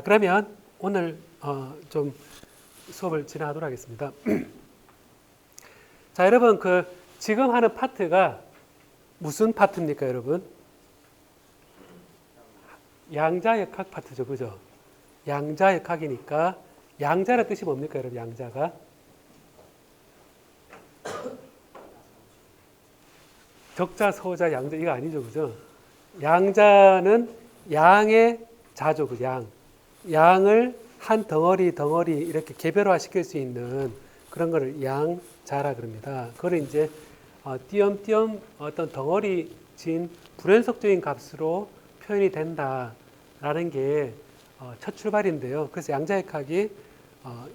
그러면 오늘 좀 수업을 진행하도록 하겠습니다. 자, 여러분 지금 하는 파트가 무슨 파트입니까, 여러분? 양자역학 파트죠, 그죠? 양자역학이니까 양자의 뜻이 뭡니까, 여러분? 양자가 적자, 소자, 양자 이거 아니죠, 그죠? 양자는 양의 자죠, 그 양을 한 덩어리 이렇게 개별화 시킬 수 있는 그런 거를 양자라 그럽니다. 그걸 이제 띄엄띄엄 어떤 덩어리진 불연속적인 값으로 표현이 된다라는 게 첫 출발인데요. 그래서 양자역학이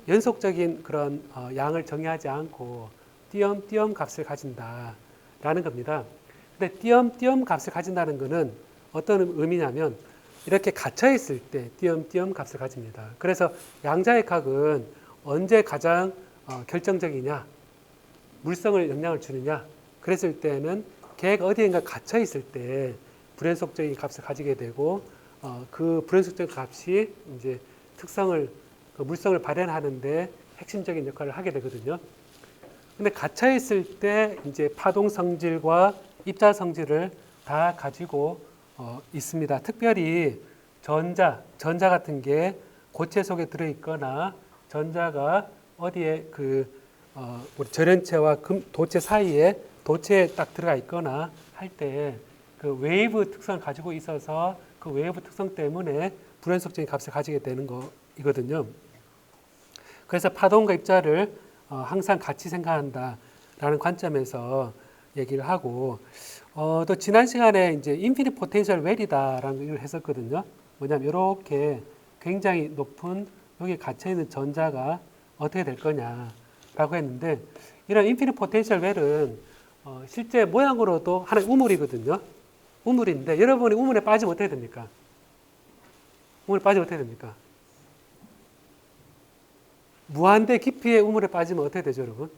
연속적인 그런 양을 정의하지 않고 띄엄띄엄 값을 가진다라는 겁니다. 근데 띄엄띄엄 값을 가진다는 것은 어떤 의미냐면 이렇게 갇혀 있을 때 띄엄띄엄 값을 가집니다. 그래서 양자역학은 언제 가장 결정적이냐, 물성을 영향을 주느냐, 그랬을 때는 걔가 어디인가 갇혀 있을 때 불연속적인 값을 가지게 되고 그 불연속적인 값이 이제 특성을 물성을 발현하는데 핵심적인 역할을 하게 되거든요. 근데 갇혀 있을 때 이제 파동 성질과 입자 성질을 다 가지고 있습니다. 특별히 전자 같은 게 고체 속에 들어 있거나 전자가 어디에 우리 절연체와 도체 사이에 도체에 딱 들어가 있거나 할 때 그 웨이브 특성을 가지고 있어서 그 웨이브 특성 때문에 불연속적인 값을 가지게 되는 거이거든요. 그래서 파동과 입자를 항상 같이 생각한다라는 관점에서 얘기를 하고 또 지난 시간에 이제 인피니트 포텐셜 웰이다라는 걸 했었거든요. 뭐냐면 이렇게 굉장히 높은 여기 갇혀 있는 전자가 어떻게 될 거냐라고 했는데 이런 인피니트 포텐셜 웰은 실제 모양으로도 하나의 우물이거든요. 우물인데 여러분이 우물에 빠지면 어떻게 됩니까? 우물에 빠지면 어떻게 됩니까? 무한대 깊이의 우물에 빠지면 어떻게 되죠, 여러분?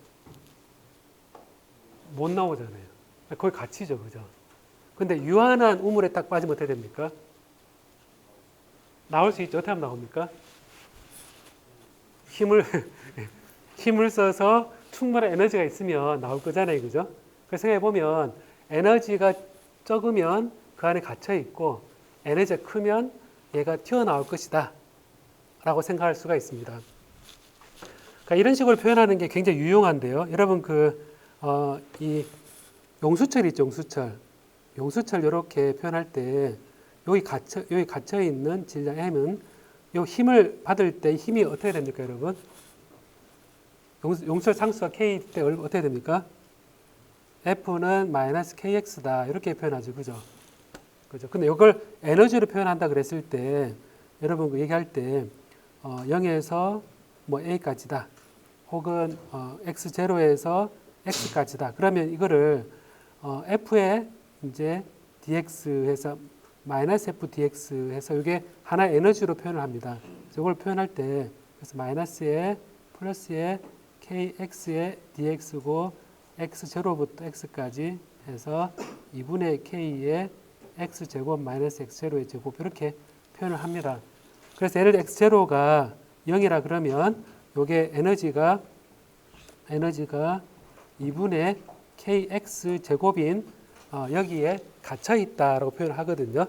못 나오잖아요. 거기 갇히죠, 그죠? 근데 유한한 우물에 딱 빠지면 어떻게 됩니까? 나올 수 있죠. 어떻게 하면 나옵니까? 힘을 써서 충분한 에너지가 있으면 나올 거잖아요, 그죠? 그래서 생각해보면 에너지가 적으면 그 안에 갇혀 있고 에너지가 크면 얘가 튀어나올 것이다 라고 생각할 수가 있습니다. 그러니까 이런 식으로 표현하는 게 굉장히 유용한데요. 여러분 이 용수철 있죠, 용수철 이렇게 표현할 때 여기 갇혀 있는 질량 M은 요 힘을 받을 때 힘이 어떻게 됩니까, 여러분? 용수철 상수가 K 때 어떻게 됩니까? F는 마이너스 KX다 이렇게 표현하죠, 그죠? 그죠? 근데 이걸 에너지로 표현한다 그랬을 때 여러분 얘기할 때 0에서 뭐 A까지다. 혹은 x0에서 x까지다. 그러면 이거를 f에 이제 dx 해서 마이너스 f dx 해서 이게 하나의 에너지로 표현을 합니다. 이걸 표현할 때 그래서 마이너스에 플러스에 kx의 dx고 x0부터 x까지 해서 2분의 k의 x제곱 마이너스 x0의 제곱 이렇게 표현을 합니다. 그래서 예를 들어 x0가 0이라 그러면 요게 에너지가 2분의 kx 제곱인 여기에 갇혀 있다라고 표현을 하거든요.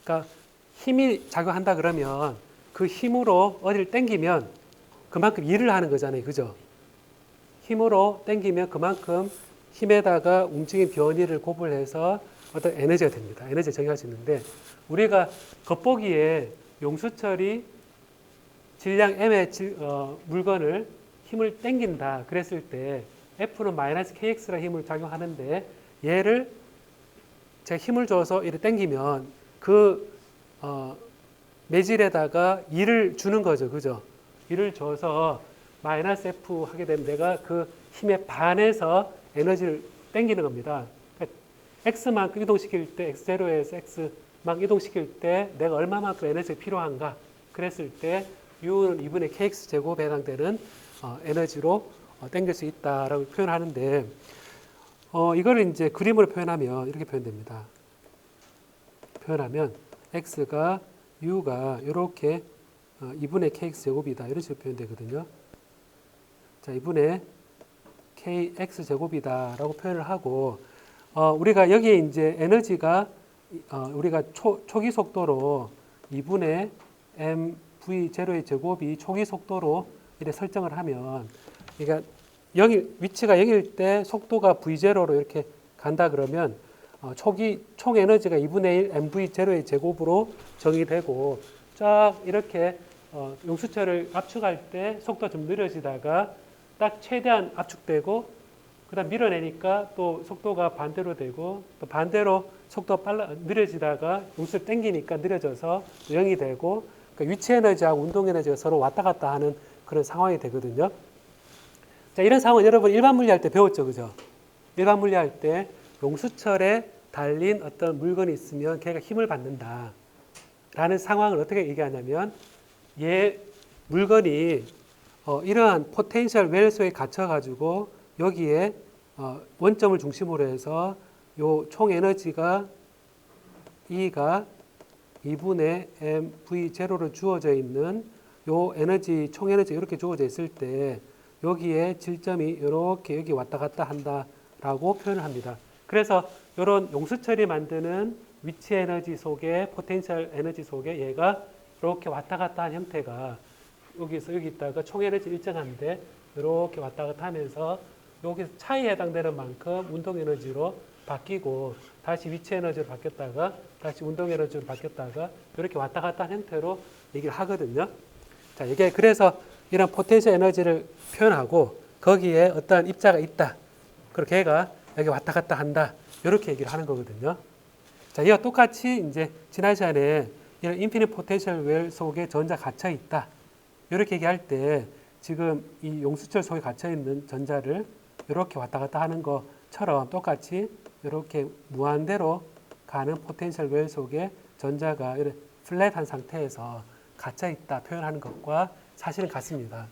그러니까 힘이 작용한다 그러면 그 힘으로 어디를 당기면 그만큼 일을 하는 거잖아요, 그죠? 힘으로 당기면 그만큼 힘에다가 움직임 변이를 고발해서 어떤 에너지가 됩니다. 에너지가 정의할 수 있는데 우리가 겉보기에 용수철이 질량 M의 물건을 힘을 당긴다 그랬을 때 F는 마이너스 KX라는 힘을 작용하는데 얘를 제가 힘을 줘서 이렇게 당기면 매질에다가 일을 주는 거죠, 그죠? 일을 줘서 마이너스 F 하게 되면 내가 그 힘에 반해서 에너지를 당기는 겁니다. 그러니까 X만큼 이동시킬 때 X0에서 X만큼 이동시킬 때 내가 얼마만큼 에너지가 필요한가 그랬을 때 U는 2분의 KX 제곱에 해당되는 에너지로 당길 수 있다라고 표현하는데 이거를 이제 그림으로 표현하면 이렇게 표현하면 X가 U가 이렇게 2분의 kx 제곱이다. 이런 식으로 표현되거든요. 자, 2분의 kx 제곱이다라고 표현을 하고, 우리가 여기에 이제 에너지가 우리가 초기 속도로 2분의 mv0의 제곱이 초기 속도로 이렇게 설정을 하면, 그러니까 위치가 0일 때 속도가 v0로 이렇게 간다 그러면 초기 총 에너지가 2분의 1 mv0의 제곱으로 정의되고, 쫙 이렇게 용수철을 압축할 때 속도가 좀 느려지다가 딱 최대한 압축되고, 그다음 밀어내니까 또 속도가 반대로 되고, 또 반대로 속도가 느려지다가 용수를 당기니까 느려져서 0이 되고, 그러니까 위치 에너지하고 운동 에너지가 서로 왔다 갔다 하는 그런 상황이 되거든요. 자, 이런 상황은 여러분 일반 물리할 때 배웠죠, 그죠? 일반 물리할 때 용수철에 달린 어떤 물건이 있으면 걔가 힘을 받는다 라는 상황을 어떻게 얘기하냐면, 얘 물건이 이러한 포텐셜 웰소에 갇혀 가지고 여기에 원점을 중심으로 해서 요 총 에너지가 E가 2분의 mv0로 주어져 있는 요 에너지, 총 에너지 이렇게 주어져 있을 때 여기에 질점이 이렇게 여기 왔다 갔다 한다라고 표현을 합니다. 그래서 이런 용수철이 만드는 위치 에너지 속에, 포텐셜 에너지 속에 얘가 이렇게 왔다 갔다 한 형태가 여기서 여기 있다가 총 에너지 일정한데 이렇게 왔다 갔다 하면서 여기서 차이에 해당되는 만큼 운동 에너지로 바뀌고, 다시 위치 에너지로 바뀌었다가 다시 운동 에너지로 바뀌었다가 이렇게 왔다 갔다 한 형태로 얘기를 하거든요. 자, 이게 그래서 이런 포텐셜 에너지를 표현하고 거기에 어떠한 입자가 있다. 그리고 걔가 여기 왔다 갔다 한다. 이렇게 얘기를 하는 거거든요. 자, 이와 똑같이 이제 지난 시간에 이런 인피니트 포텐셜 웰 속에 전자 갇혀 있다. 이렇게 얘기할 때 지금 이 용수철 속에 갇혀 있는 전자를 이렇게 왔다 갔다 하는 것처럼 똑같이 이렇게 무한대로 가는 포텐셜 웰 속에 전자가 이렇게 플랫한 상태에서 갇혀 있다 표현하는 것과 사실은 같습니다.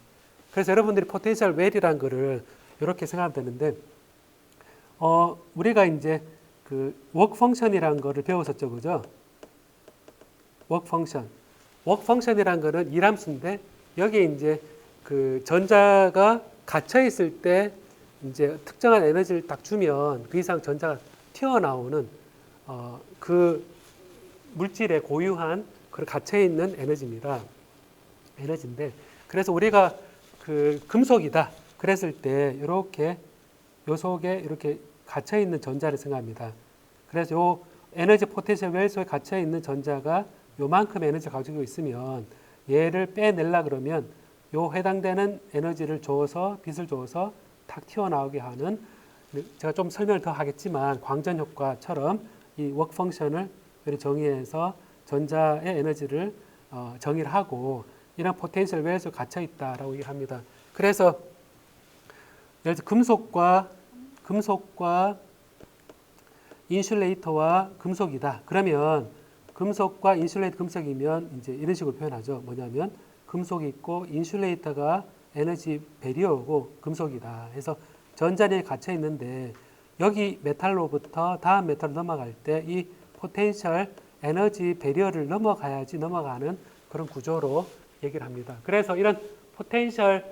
그래서 여러분들이 포텐셜 웰이라는 거를 이렇게 생각하면 되는데, 우리가 이제 그 워크 펑션이라는 거를 배웠었죠, 그죠? 워크 펑션. 워크 펑션이라는 거는 일함수인데, 여기에 이제 그 전자가 갇혀 있을 때 이제 특정한 에너지를 딱 주면 그 이상 전자가 튀어나오는 그 물질의 고유한 그 갇혀 있는 에너지입니다. 에너지인데, 그래서 우리가 그 금속이다 그랬을 때 이렇게 요 속에 이렇게 갇혀 있는 전자를 생각합니다. 그래서 요 에너지 포텐셜 웰 속에 갇혀 있는 전자가 요만큼 에너지를 가지고 있으면 얘를 빼내려 그러면 요 해당되는 에너지를 줘서, 빛을 줘서 탁 튀어나오게 하는, 제가 좀 설명을 더 하겠지만 광전 효과처럼 이 워크 펑션을 정의해서 전자의 에너지를 정의를 하고, 이런 포텐셜 웰 속에 갇혀 있다라고 얘기합니다. 그래서 예를 들어 금속과 인슐레이터와 금속이다. 그러면 금속과 인슐레이터 금속이면 이제 이런 식으로 표현하죠. 뭐냐면 금속이 있고 인슐레이터가 에너지 배리어고 금속이다. 그래서 전자량이 갇혀 있는데 여기 메탈로부터 다음 메탈로 넘어갈 때 이 포텐셜 에너지 배리어를 넘어가야지 넘어가는 그런 구조로 얘기를 합니다. 그래서 이런 포텐셜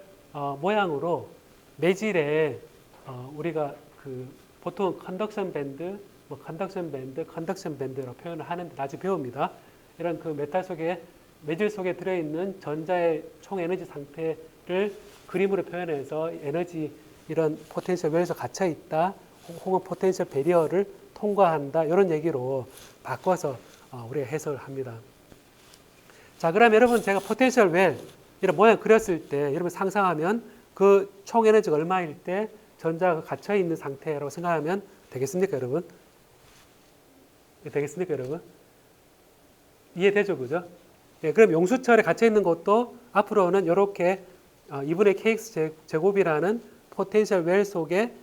모양으로 매질에 우리가 그 보통 컨덕션 밴드, 컨덕션 밴드로 표현을 하는데 나중에 배웁니다. 이런 그 메탈 속에, 매질 속에 들어있는 전자의 총 에너지 상태를 그림으로 표현해서 에너지, 이런 포텐셜 웰에서 갇혀 있다, 혹은 포텐셜 배리어를 통과한다, 이런 얘기로 바꿔서 우리가 해석을 합니다. 자, 그럼 여러분 제가 포텐셜 웰 이런 모양 그렸을 때 여러분 상상하면 그 총 에너지가 얼마일 때 전자가 갇혀 있는 상태라고 생각하면 되겠습니까, 여러분? 되겠습니까, 여러분? 이해되죠, 그죠? 예, 그럼 용수철에 갇혀 있는 것도 앞으로는 이렇게 2분의 kx 제곱이라는 포텐셜 웰 속에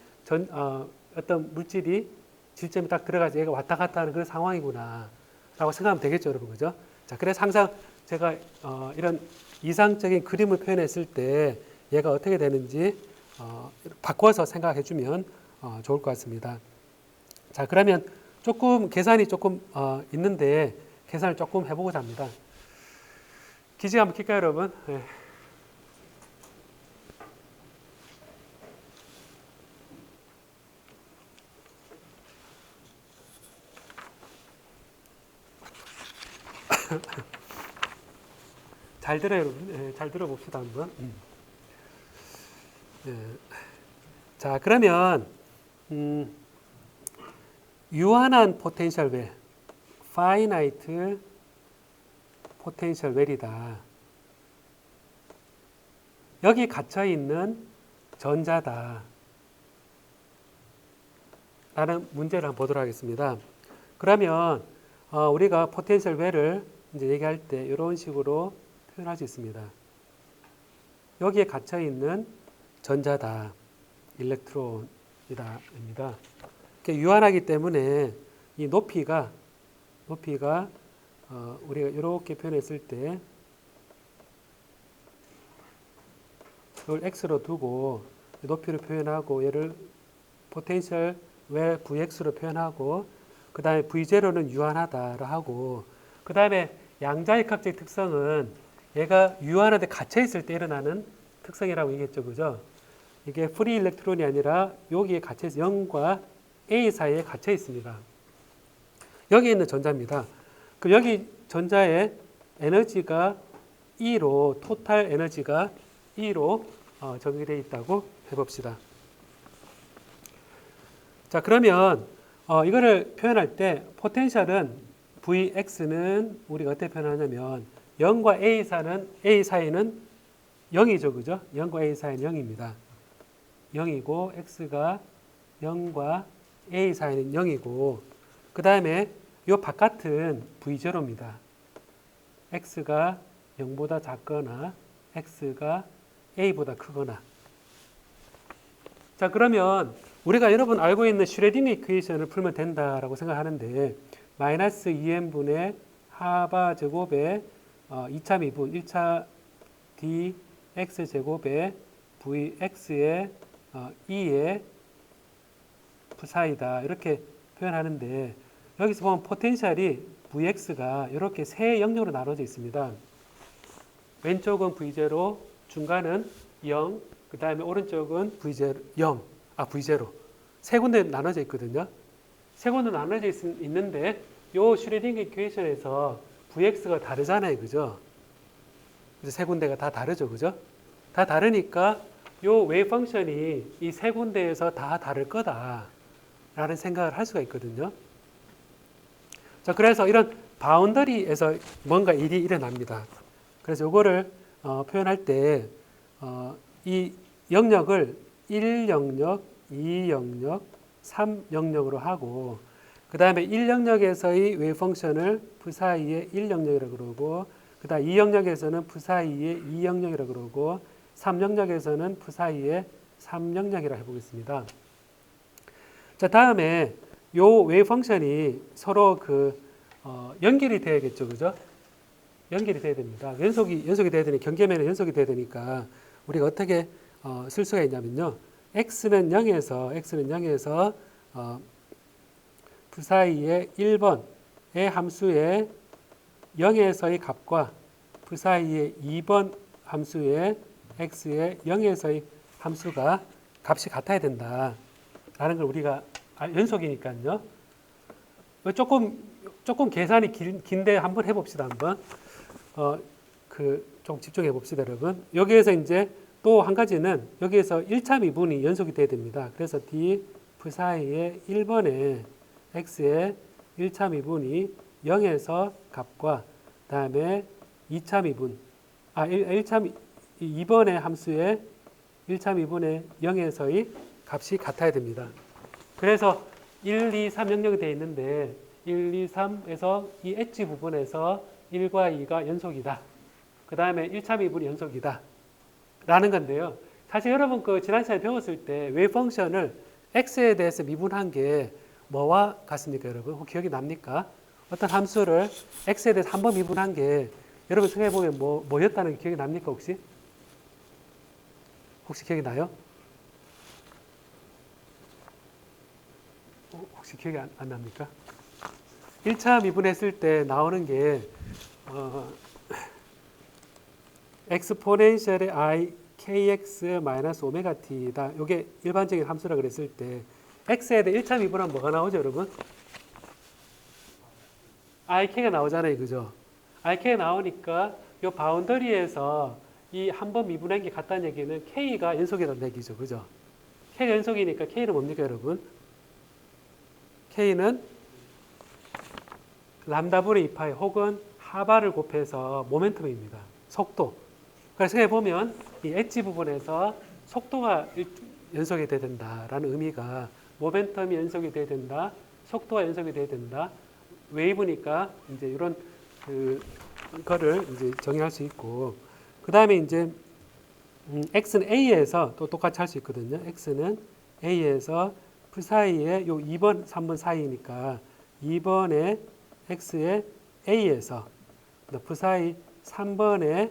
어떤 물질이 질점이 딱 들어가서 얘가 왔다 갔다 하는 그런 상황이구나 라고 생각하면 되겠죠, 여러분, 그죠? 자, 그래서 항상 제가 이런 이상적인 그림을 표현했을 때 얘가 어떻게 되는지 바꿔서 생각해 주면 좋을 것 같습니다. 자, 그러면 조금 계산이 조금 있는데 계산을 조금 해보고자 합니다. 기지 한번 킬까요, 여러분? 네. 잘 들어요, 여러분. 네, 잘 들어봅시다, 한번. 네. 자, 그러면 유한한 포텐셜 웰, finite potential well이다. 여기 갇혀 있는 전자다. 라는 문제를 한번 보도록 하겠습니다. 그러면 우리가 포텐셜 웰을 이제 얘기할 때 이런 식으로 표현할 수 있습니다. 여기에 갇혀 있는 전자다. 일렉트론이다. 입니다. 유한하기 때문에 이 높이가 우리가 이렇게 표현했을 때 이걸 x로 두고 높이를 표현하고 얘를 포텐셜 웰 Vx로 표현하고 그 다음에 V0는 유한하다로 하고 그 다음에 양자역학적 특성은 얘가 유한한데 갇혀 있을 때 일어나는 특성이라고 얘기했죠. 그죠? 이게 프리 일렉트론이 아니라 여기에 갇혀 있어 0과 A 사이에 갇혀 있습니다. 여기 있는 전자입니다. 그럼 여기 전자의 에너지가 E로 토탈 에너지가 E로 정의되어 있다고 해봅시다. 자, 그러면 이거를 표현할 때 포텐셜은 Vx는 우리가 어떻게 표현하냐면 0과 A 사이는 0이죠. 그죠? 0과 A 사이는 0입니다. 0이고 X가 0과 A 사이는 0이고 그 다음에 이 바깥은 V0입니다. X가 0보다 작거나 X가 A보다 크거나 자, 그러면 우리가 여러분 알고 있는 슈레딩거 이퀘이션을 풀면 된다라고 생각하는데 마이너스 2n분의 하바 제곱에 2차 미분 1차 dx 제곱에 vx의 2의 p사이다 이렇게 표현하는데 여기서 보면 포텐셜이 vx가 이렇게 세 영역으로 나눠져 있습니다. 왼쪽은 v0, 중간은 0, 그 다음에 오른쪽은 v0, 0, v0 세 군데 나눠져 있거든요. 세 군데 나눠져 있는데 요 슈레딩거 이퀘이션에서 vx가 다르잖아요. 그죠? 그래서 세 군데가 다 다르죠. 그죠? 다 다르니까 요 웨이브 펑션이 이 세 군데에서 다 다를 거다라는 생각을 할 수가 있거든요. 자, 그래서 이런 바운더리에서 뭔가 일이 일어납니다. 그래서 요거를 표현할 때 이 영역을 1영역, 2영역, 3영역으로 하고 그 다음에 1영역에서의 웨이브 펑션을 p사이의 1영역이라고 그러고 그 다음 2영역에서는 p사이의 2영역이라고 그러고 3영역에서는 p사이의 3영역이라고 해보겠습니다. 자, 다음에 요 웨이브 펑션이 서로 연결이 돼야겠죠. 그죠? 연결이 돼야 됩니다. 연속이 돼야 되니 경계면에 연속이 돼야 되니까 우리가 어떻게 쓸 수가 있냐면요. x는 0에서 p사이의 1번의 함수의 0에서의 값과 p사이의 2번 함수의 x의 0에서의 함수가 값이 같아야 된다라는 걸 우리가 연속이니까요. 조금 계산이 긴데 한번 해봅시다. 한번 좀 집중해 봅시다, 여러분. 여기에서 이제 또 한 가지는 여기에서 1차 미분이 연속이 돼야 됩니다. 그래서 d p사이의 1번의 x의 1차 미분이 0에서 값과 다음에 2차 미분 2번의 함수의 1차 미분의 0에서의 값이 같아야 됩니다. 그래서 1, 2, 3 영역이 되어 있는데 1, 2, 3에서 이 엣지 부분에서 1과 2가 연속이다. 그 다음에 1차 미분이 연속이다. 라는 건데요. 사실 여러분 지난 시간에 배웠을 때 웨이브 펑션을 x에 대해서 미분한 게 뭐와 같습니까, 여러분? 혹시 기억이 납니까? 어떤 함수를 x에 대해서 한 번 미분한 게 여러분 생각해보면 뭐였다는 게 기억이 납니까, 혹시? 혹시 기억이 나요? 혹시 기억이 안 납니까? 1차 미분했을 때 나오는 게 엑스포넨셜의 i kx 마이너스 오메가 t다. 이게 일반적인 함수라 그랬을 때 x에 대해 1차 미분하면 뭐가 나오죠, 여러분? ik가 나오잖아요, 그죠? ik가 나오니까 이 바운더리에서 이 한 번 미분한 게 같다는 얘기는 k가 연속이라는 얘기죠, 그죠? k가 연속이니까 k는 뭡니까, 여러분? k는 람다분의 2파이 혹은 하바를 곱해서 모멘텀입니다. 속도. 그래서 해보면 이 엣지 부분에서 속도가 연속이 돼야 된다라는 의미가 모멘텀이 연속이 돼야 된다, 속도가 연속이 돼야 된다. 웨이브니까 이제 이런 거를 이제 정의할 수 있고, 그 다음에 이제 x는 a에서 또 똑같이 할 수 있거든요. x는 a에서 풀 사이에 요 2번, 3번 사이니까 2번에 x의 a에서 풀 사이 3번에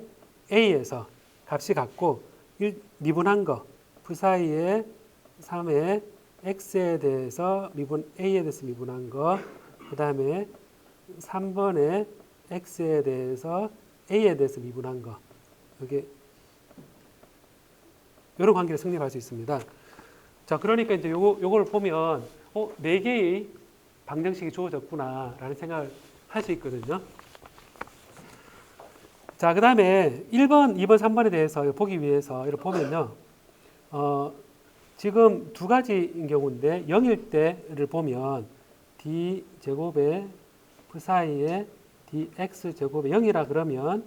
a에서 값이 같고 미분한 거 풀 사이에 3의 x에 대해서 a에 대해서 미분한 거, 그 다음에 3번에 x에 대해서 a에 대해서 미분한 거, 이게 이런 관계를 성립할 수 있습니다. 자, 그러니까 이제 요걸 보면 네 개의 방정식이 주어졌구나라는 생각을 할 수 있거든요. 자, 그 다음에 1번, 2번, 3번에 대해서 보기 위해서 이렇게 보면요. 지금 두 가지인 경우인데 0일 때를 보면 d제곱에 f 사이에 dx제곱에 0이라 그러면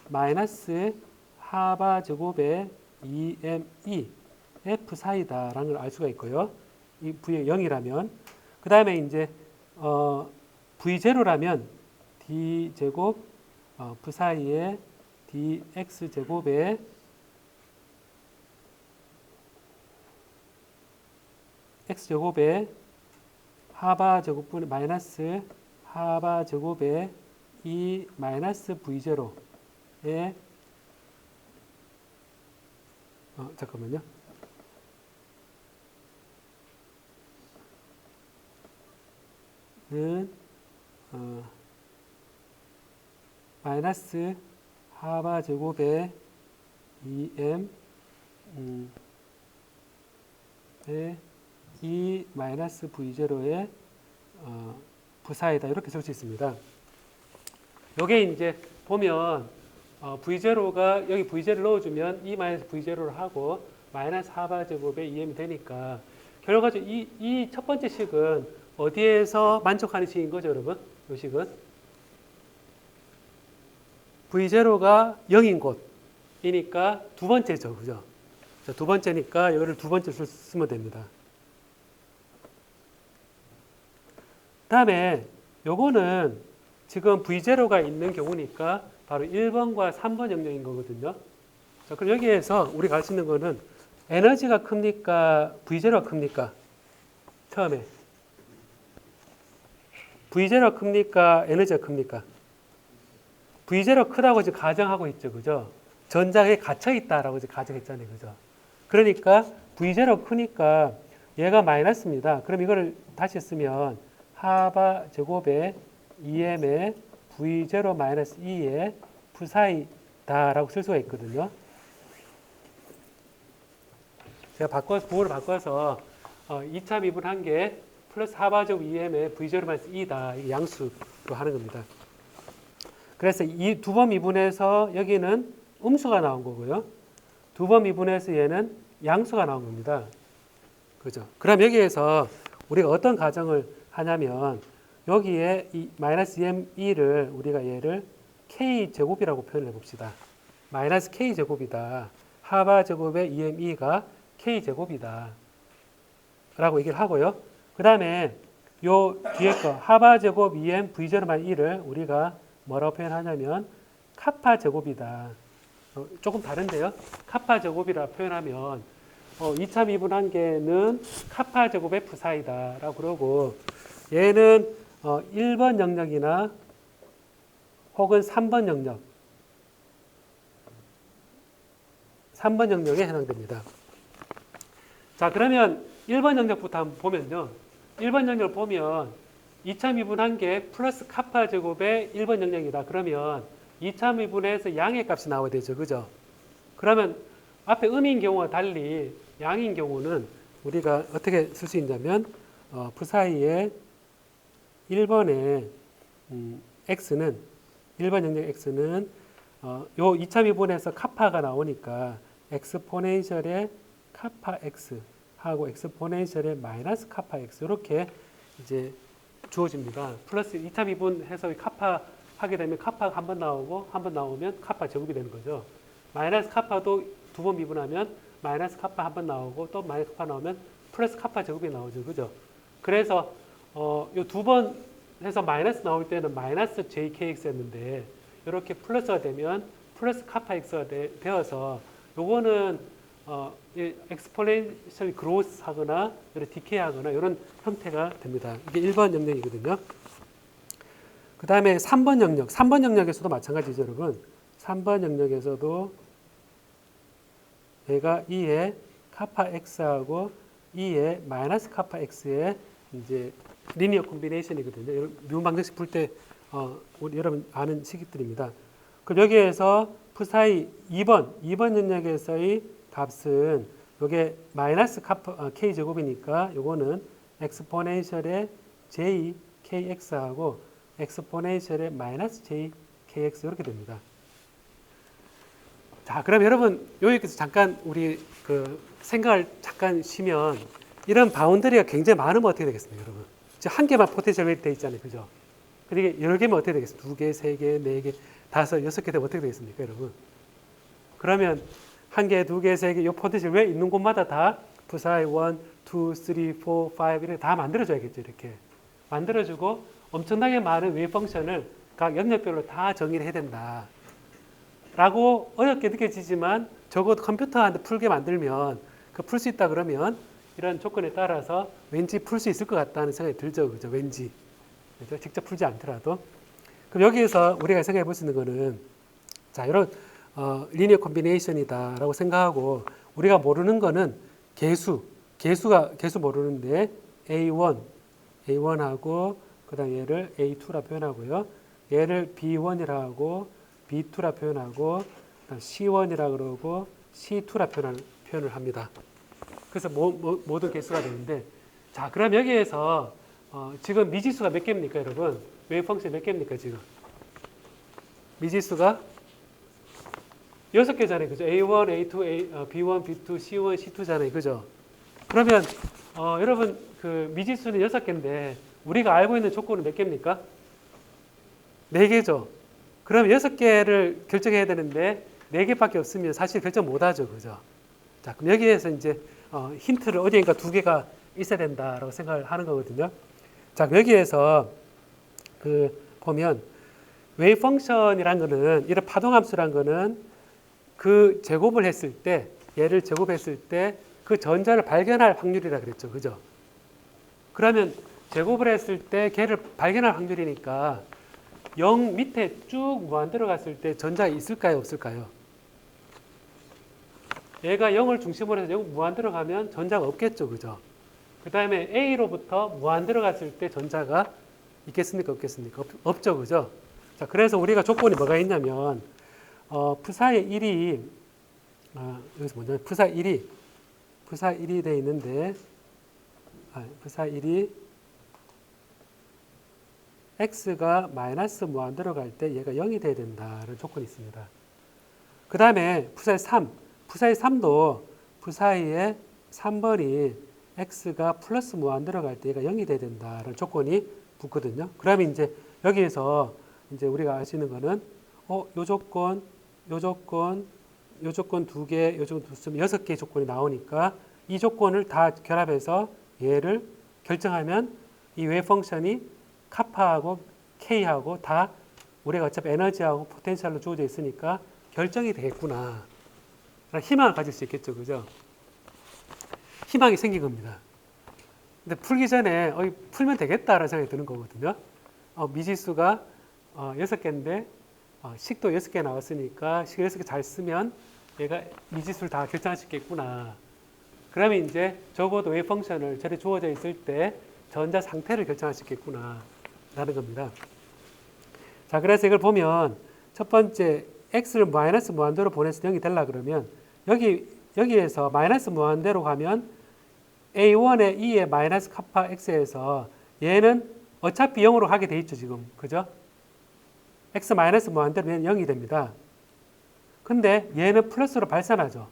마이너스 하바 제곱에 2me f 사이다라는 걸 알 수가 있고요. 이 v가 0이라면 그 다음에 이제 v0라면 d제곱 f 사이에 dx제곱에 x제곱에 하바 제곱분의 마이너스 하바 제곱에 이 마이너스 v0에 잠깐만요. 는 마이너스 하바 제곱에 2m 이 마이너스 v0의 부사이다, 이렇게 쓸 수 있습니다. 요게 이제 보면 v0가 여기 v0를 넣어주면 이 마이너스 v0를 하고 마이너스 하바 제곱에 2m이 되니까 결과적으로 이 첫 번째 식은 어디에서 만족하는 식인 거죠, 여러분? 이 식은 v0가 0인 곳이니까 두 번째죠, 그죠? 자, 두 번째니까 이거를 두 번째 쓰면 됩니다. 다음에 요거는 지금 v0가 있는 경우니까 바로 1번과 3번 영역인 거거든요. 자, 그럼 여기에서 우리가 알 수 있는 거는 에너지가 큽니까? v0가 큽니까? 처음에 v0가 큽니까? 에너지가 큽니까? v0 크다고 지금 가정하고 있죠, 그죠? 전자에 갇혀 있다라고 지금 가정했잖아요, 그죠? 그러니까 v0 크니까 얘가 마이너스입니다. 그럼 이거를 다시 쓰면 하바 제곱에 2m의 v0 마이너스 2의 부사이다라고 쓸 수가 있거든요. 제가 부호를 바꿔서 2차 미분한 게 플러스 하바 제곱 2m의 v0 마이너스 2다. 이게 양수로 하는 겁니다. 그래서 이 두 번 미분해서 여기는 음수가 나온 거고요. 두 번 미분해서 얘는 양수가 나온 겁니다. 그죠? 그럼 여기에서 우리가 어떤 가정을 하냐면 여기에 이 마이너스 m2를 우리가 얘를 k제곱이라고 표현해 봅시다. 마이너스 k제곱이다. 하바 제곱의 2m2가 k제곱이다. 라고 얘기를 하고요. 그 다음에 요 뒤에 거 하바 제곱 2m v0-1을 우리가 뭐라고 표현하냐면 카파 제곱이다. 조금 다른데요. 카파 제곱이라 표현하면 2차 미분한 개는 카파 제곱 f4이다 라고 그러고 얘는 1번 영역이나 혹은 3번 영역 3번 영역에 해당됩니다. 자, 그러면 1번 영역부터 한번 보면요. 1번 영역을 보면 2차 미분한 게 플러스 카파 제곱의 1번 영역이다. 그러면 2차 미분에서 양의 값이 나와야 되죠. 그죠? 그러면 앞에 음인 경우와 달리 양인 경우는 우리가 어떻게 쓸 수 있냐면 푸사이의 1번의 x는 1번 영역 x는 요 2.2분에서 카파가 나오니까 엑스포넨셜의 카파 x 하고 엑스포넨셜의 마이너스 카파 x 이렇게 이제 주어집니다. 플러스 2.2분 해서 카파 하게 되면 카파가 한 번 나오고 한 번 나오면 카파 제곱이 되는 거죠. 마이너스 카파도 두 번 미분하면 마이너스 카파 한 번 나오고 또 마이너스 카파 나오면 플러스 카파 제곱이 나오죠. 그죠? 그래서 요 두 번 해서 마이너스 나올 때는 마이너스 jkx였는데 이렇게 플러스가 되면 플러스 카파 x가 되어서 요거는 엑스포넨셜 그로스 하거나 디케이 하거나 이런 형태가 됩니다. 이게 1번 영역이거든요. 그 다음에 3번 영역. 3번 영역에서도 마찬가지죠, 여러분. 3번 영역에서도 얘가 2의 카파 x하고 2의 마이너스 카파 x의 이제 리니어 콤비네이션이거든요. 미분 방정식 풀 때 우리 여러분 아는 식들입니다. 그럼 여기에서 푸사이 2번 영역에서의 값은 요게 마이너스 카파 k 제곱이니까 요거는 엑스포넨셜의 j kx하고 엑스포넨셜의 마이너스 j kx 이렇게 됩니다. 자, 그럼 여러분 여기서 잠깐 우리 그 생각을 잠깐 쉬면 이런 바운더리가 굉장히 많으면 어떻게 되겠습니까, 여러분? 한 개만 포텐셜 웨이트 돼 있잖아요, 그죠? 근데 여러 개면 어떻게 되겠습니까? 2개, 3개, 4개, 5, 6개 되면 어떻게 되겠습니까, 여러분? 그러면 1개, 2개, 3개 이 포텐셜 왜 있는 곳마다 다 푸사이 1, 2, 3, 4, 5 이렇게 다 만들어줘야겠죠, 이렇게 만들어주고 엄청나게 많은 웨이브 펑션을 각 영역별로 다 정의를 해야 된다. 라고 어렵게 느껴지지만 적어도 컴퓨터한테 풀게 만들면 그 풀 수 있다 그러면 이런 조건에 따라서 왠지 풀 수 있을 것 같다는 생각이 들죠. 그죠? 왠지. 그죠? 직접 풀지 않더라도. 그럼 여기에서 우리가 생각해 볼 수 있는 거는 자, 이런 리니어 콤비네이션이다 라고 생각하고 우리가 모르는 거는 개수 모르는데 A1하고 그 다음 얘를 A2라 표현하고요. 얘를 B1이라 하고 B2라 표현하고 C1이라 그러고 C2라 표현을 합니다. 그래서 모든 개수가 되는데 자, 그럼 여기에서 지금 미지수가 몇 개입니까, 여러분? 웨이브 펑션 몇 개입니까, 지금? 미지수가 6개잖아요. 그죠? A1, A2, B1, B2, C1, C2잖아요. 그죠? 그러면 여러분 그 미지수는 6개인데 우리가 알고 있는 조건은 몇 개입니까? 4개죠. 그럼 6개를 결정해야 되는데 4개밖에 없으면 사실 결정 못 하죠. 그죠? 자, 그럼 여기에서 이제 힌트를 어디인가 2개가 있어야 된다라고 생각을 하는 거거든요. 자, 여기에서 그 보면 웨이브 펑션이란 거는 이런 파동함수란 거는 그 제곱을 했을 때 얘를 제곱했을 때 그 전자를 발견할 확률이라 그랬죠. 그죠? 그러면 제곱을 했을 때 걔를 발견할 확률이니까 0 밑에 쭉 무한 들어갔을 때 전자가 있을까요? 없을까요? 얘가 0을 중심으로 해서 0 무한 들어가면 전자가 없겠죠. 그죠? 그 다음에 A로부터 무한 들어갔을 때 전자가 있겠습니까? 없겠습니까? 없죠. 그죠? 자, 그래서 우리가 조건이 뭐가 있냐면 푸사의 1이 여기서 뭐냐면 푸사 1이 돼 있는데 푸사 1이 x가 마이너스 무한 들어갈 때 얘가 0이 돼야 된다는 조건이 있습니다. 그 다음에 푸사의 3도 푸사의 3번이 x가 플러스 무한 들어갈 때 얘가 0이 돼야 된다는 조건이 붙거든요. 그러면 이제 여기에서 이제 우리가 알 수 있는 거는 요 조건 2개, 요 조건 6개의 조건이 나오니까 이 조건을 다 결합해서 얘를 결정하면 이 웨이브 펑션이 카파하고 K하고 다 우리가 어차피 에너지하고 포텐셜로 주어져 있으니까 결정이 되겠구나. 희망을 가질 수 있겠죠. 그죠? 희망이 생긴 겁니다. 근데 풀기 전에 풀면 되겠다라는 생각이 드는 거거든요. 미지수가 6개인데 식도 6개 나왔으니까 식 6개 잘 쓰면 얘가 미지수를 다 결정할 수 있겠구나. 그러면 이제 적어도 웨이브 펑션을 저리 주어져 있을 때 전자 상태를 결정할 수 있겠구나 라는 겁니다. 자, 그래서 이걸 보면 첫 번째 x를 마이너스 무한대로 보내서 0이 되려 그러면 여기에서 마이너스 무한대로 가면 a1의 2의 마이너스 카파 x에서 얘는 어차피 0으로 가게 돼 있죠, 지금. 그죠? x 마이너스 무한대로 얘는 0이 됩니다. 근데 얘는 플러스로 발산하죠.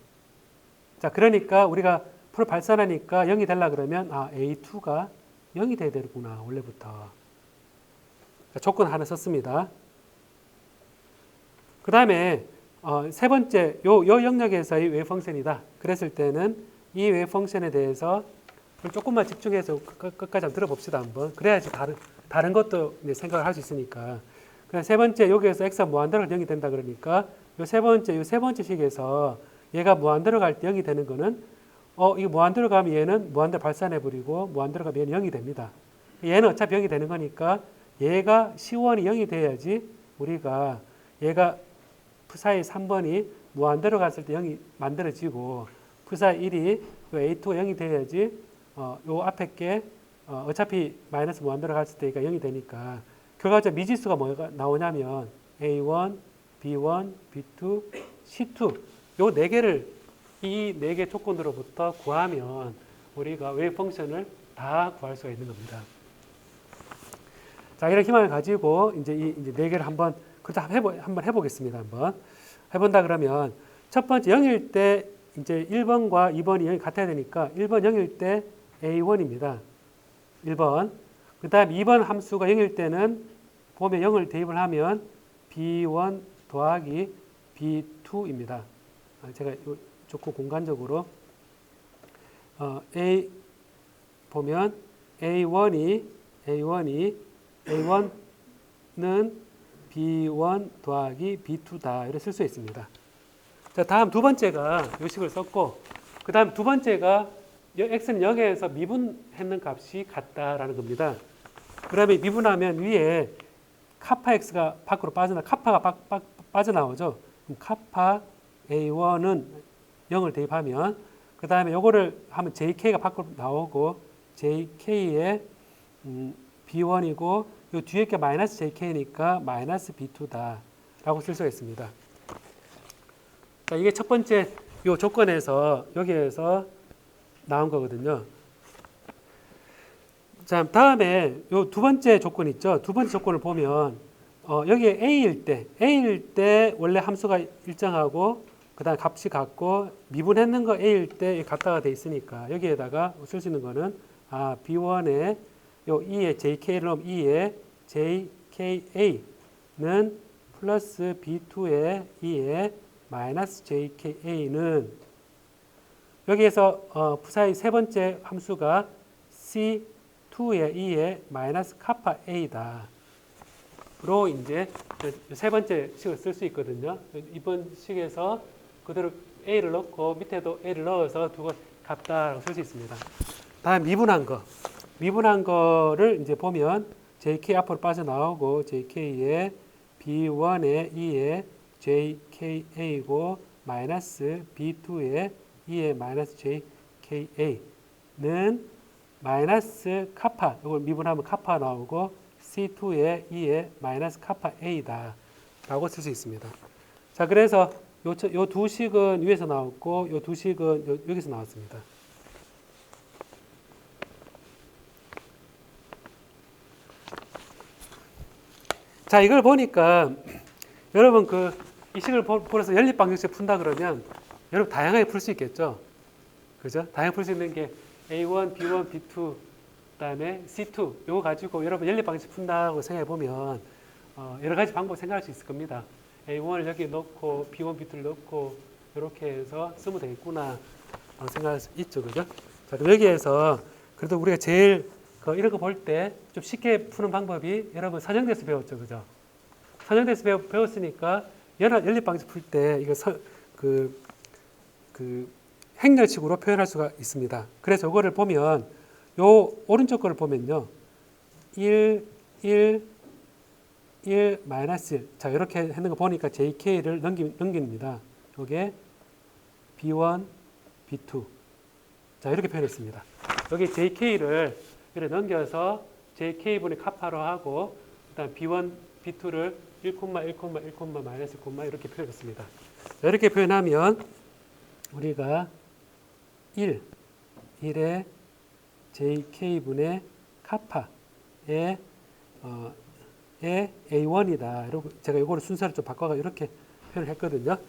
자, 그러니까 우리가 발산하니까 0이 되려 그러면 a2가 0이 돼야 되구나, 원래부터. 자, 조건 하나 썼습니다. 그 다음에 세 번째, 요 영역에서의 웨이브 펑션이다. 그랬을 때는 이 웨이브 펑션에 대해서 조금만 집중해서 끝까지 한번 들어봅시다, 한번. 그래야지 다른 것도 이제 생각을 할 수 있으니까. 세 번째, 여기에서 x가 무한대로 0이 된다 그러니까 요 세 번째 식에서 얘가 무한대로 갈 때 0이 되는 거는 이거 무한대로 가면 얘는 무한대로 발산해버리고 무한대로 가면 얘는 0이 됩니다. 얘는 어차피 0이 되는 거니까 얘가 C1이 0이 돼야지 우리가 얘가 푸사이 3번이 무한대로 갔을 때 0이 만들어지고 푸사이 1이 A2가 0이 돼야지 요 앞에 게 어차피 마이너스 무한대로 갔을 때 0이 되니까 결과적으로 미지수가 뭐가 나오냐면 A1, B1, B2, C2 요 네 개를 이 네 개 조건으로부터 구하면 우리가 웨이브 펑션을 다 구할 수가 있는 겁니다. 자, 이런 희망을 가지고 이제 이제 네 개를 한번 해보겠습니다. 한번 해본다 그러면 첫 번째 0일 때 이제 1번과 2번이 0이 같아야 되니까 1번 0일 때 A1입니다. 1번. 그 다음 2번 함수가 0일 때는 보면 0을 대입을 하면 B1 더하기 B2입니다. 제가 조금 공간적으로 보면 A1는 B1 더하기 B2다. 이렇게 쓸 수 있습니다. 자, 다음 두 번째가 이 식을 썼고, 그 다음 두 번째가 x는 0에서 미분했는 값이 같다라는 겁니다. 그러면 미분하면 위에 카파 x가 밖으로 카파가 빠져나오죠. 그럼 카파 A1은 0을 대입하면, 그 다음에 요거를 하면 JK가 밖으로 나오고, JK의 B1이고, 요 뒤에 게 마이너스 JK니까 마이너스 B2다. 라고 쓸 수가 있습니다. 자, 이게 첫 번째 요 조건에서, 여기에서 나온 거거든요. 자, 다음에 요 두 번째 조건 있죠. 두 번째 조건을 보면, 여기에 A일 때 원래 함수가 일정하고, 그 다음 값이 같고, 미분했는 거 A일 때 같다가 돼 있으니까, 여기에다가 쓸 수 있는 거는, B1에 요 2의 JK를 넣으면 2의 JKA는 플러스 B2의 2의 마이너스 JKA는 여기에서 푸사의 세 번째 함수가 C2의 2의 마이너스 카파 A다. 로 이제 세 번째 식을 쓸 수 있거든요. 이번 식에서 그대로 A를 넣고 밑에도 A를 넣어서 두고 같다라고 쓸 수 있습니다. 다음 미분한 거를 이제 보면 JK 앞으로 빠져나오고 JK의 B1의 2의 JKA고 마이너스 B2의 2의 마이너스 JKA는 마이너스 카파, 이걸 미분하면 카파 나오고 C2의 2의 마이너스 카파 A다 라고 쓸 수 있습니다. 자, 그래서 요 두 식은 위에서 나왔고 요 두 식은 여기서 나왔습니다. 자, 이걸 보니까 여러분 이 식을 보면서 연립방정식 푼다 그러면 여러분 다양하게 풀 수 있겠죠. 그죠? 다양하게 풀 수 있는 게 A1, B1, B2 그다음에 C2 요거 가지고 여러분 연립방정식 푼다고 생각해 보면 여러 가지 방법 생각할 수 있을 겁니다. A1을 여기 넣고 B1, B2를 넣고 이렇게 해서 쓰면 되겠구나 생각할 수 있죠. 그죠? 자, 그럼 여기에서 그래도 우리가 제일 이런 거 볼 때 좀 쉽게 푸는 방법이 여러분 선형대수 배웠죠. 그죠? 선형대수 배웠으니까 연립방정식 풀 때 이거 행렬식으로 표현할 수가 있습니다. 그래서 이거를 보면 요 오른쪽 거를 보면요. 1, 1, 1, 마이너스 1. 자, 이렇게 했는 거 보니까 JK를 넘깁니다. 요게 B1, B2. 자, 이렇게 표현했습니다. 여기 JK를 이렇게 넘겨서 JK분의 카파로 하고, 그 다음 B1, B2를 1, 1, 1, 마이너스 1, 이렇게 표현했습니다. 자, 이렇게 표현하면 우리가 1의 jk분의 카파의 A1이다. 이러고 제가 이거를 순서를 좀 바꿔서 이렇게 표현을 했거든요.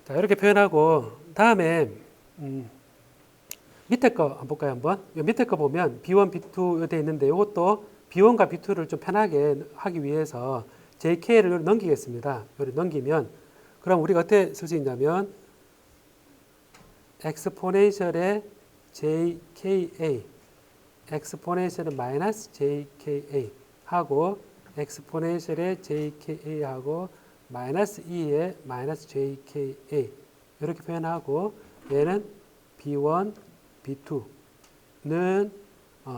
자, 이렇게 표현하고 다음에 밑에 거 한번 볼까요? 한번. 요 밑에 거 보면 B1, B2 되어 있는데 이것도 B1과 B2를 좀 편하게 하기 위해서 JK를 넘기겠습니다. 여기 넘기면 그럼 우리가 어떻게 쓸 수 있냐면 엑스포넨셜의 JKA 엑스포넨셜은 마이너스 JKA 하고 엑스포넨셜의 JKA 하고 마이너스 2의 마이너스 JKA 이렇게 표현하고 얘는 B1, B2는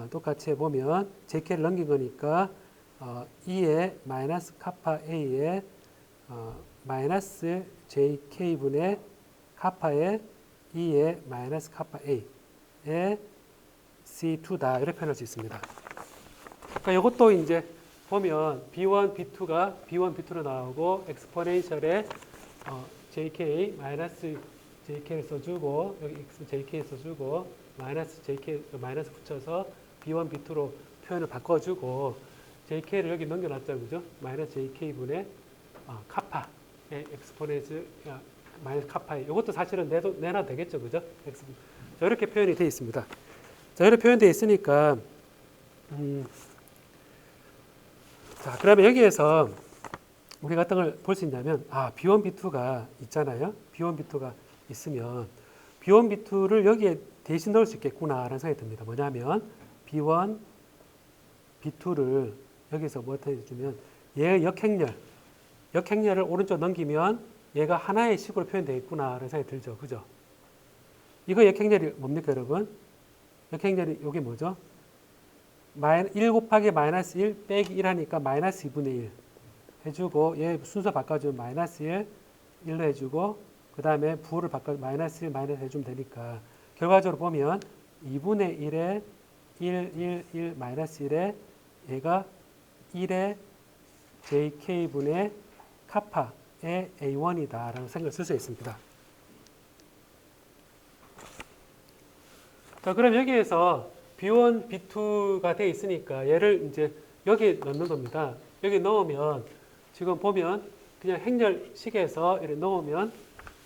똑같이 해보면 JK를 넘긴 거니까 2의 마이너스 카파 A의 마이너스 JK분의 카파의 2의 마이너스 카파 A의 C2다 이렇게 표현할 수 있습니다. 그러니까 이것도 이제 보면 B1, B2가 B1, B2로 나오고 엑스포넨셜에 JK 마이너스 JK를 써주고 여기 X JK 써주고 마이너스 JK 마이너스 붙여서 B1, B2로 표현을 바꿔주고 JK를 여기 넘겨놨죠, 그죠? 마이너스 JK분의 카파의 엑스포넨셜 마이너스 카파의 이것도 사실은 내놔도 되겠죠, 그죠? 자, 이렇게 표현이 되어 있습니다. 자, 이렇게 표현되어 있으니까 자, 그러면 여기에서 우리가 어떤 걸 볼 수 있냐면 B1, B2가 있잖아요. B1, B2가 있으면 B1, B2를 여기에 대신 넣을 수 있겠구나라는 생각이 듭니다. 뭐냐면 B1, B2를 여기서 뭐 어떻게 해주면 얘의 역행렬을 오른쪽 넘기면 얘가 하나의 식으로 표현되겠구나라는 생각이 들죠. 그죠? 이거 역행렬이 뭡니까, 여러분? 역행렬이 이게 뭐죠? 1 곱하기 마이너스 1 빼기 1 하니까 마이너스 2분의 1 해주고 얘 순서 바꿔주면 마이너스 1, 1로 해주고 그 다음에 부호를 바꿔 마이너스 1, 마이너스 해주면 되니까 결과적으로 보면 2분의 1에 1, 마이너스 1에 얘가 1의 jk분의 카파의 A1이다 라는 생각을 쓸 수 있습니다. 자, 그럼 여기에서 B1, B2가 되어 있으니까 얘를 이제 여기 넣는 겁니다. 여기 넣으면 지금 보면 그냥 행렬식에서 이렇게 넣으면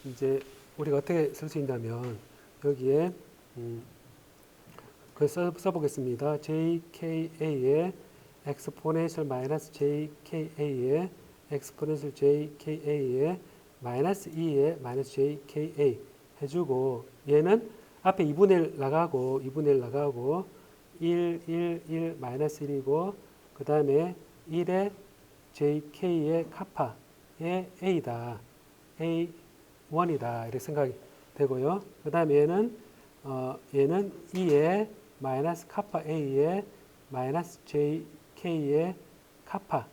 이제 우리가 어떻게 쓸 수 있냐면 여기에 그걸 써보겠습니다. JKA의 엑스포넨셜 마이너스 JKA의 엑스포넨셜 JKA의 마이너스 2의 마이너스 JKA 해주고 얘는 앞에 2분의 1 나가고 1 마이너스 1이고 그 다음에 1의 JK의 카파의 A다. A1이다. 이렇게 생각이 되고요. 그 다음에 얘는 2의 마이너스 카파 A의 마이너스 JK의 카파의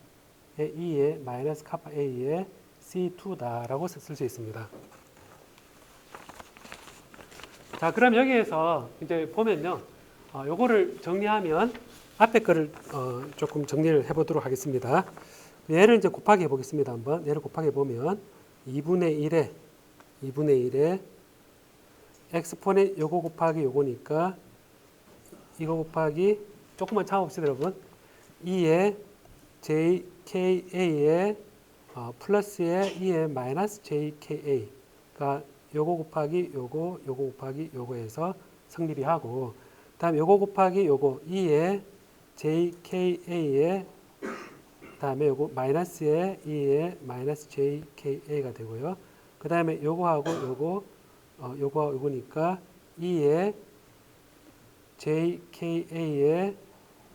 2의 마이너스 카파 A의 C2다라고 쓸 수 있습니다. 자, 그럼 여기에서 이제 보면요. 요거를 정리하면 앞에 거를 조금 정리를 해보도록 하겠습니다. 얘를 이제 곱하기 해보겠습니다. 한번 얘를 곱하기 해보면 2분의 1에 엑스포넨 요거 곱하기 요거니까 이거 곱하기 조금만 참아봅시다, 여러분. 2의 JKA의 플러스의 2의 마이너스 JKA가 요거 곱하기 요거 곱하기 요거 해서 성립이 하고 다음 요거 곱하기 요거 2의 JKA의 다음에 요거 마이너스의 2의 마이너스 JKA가 되고요. 그 다음에 요거하고 요거니까 2의 JKA의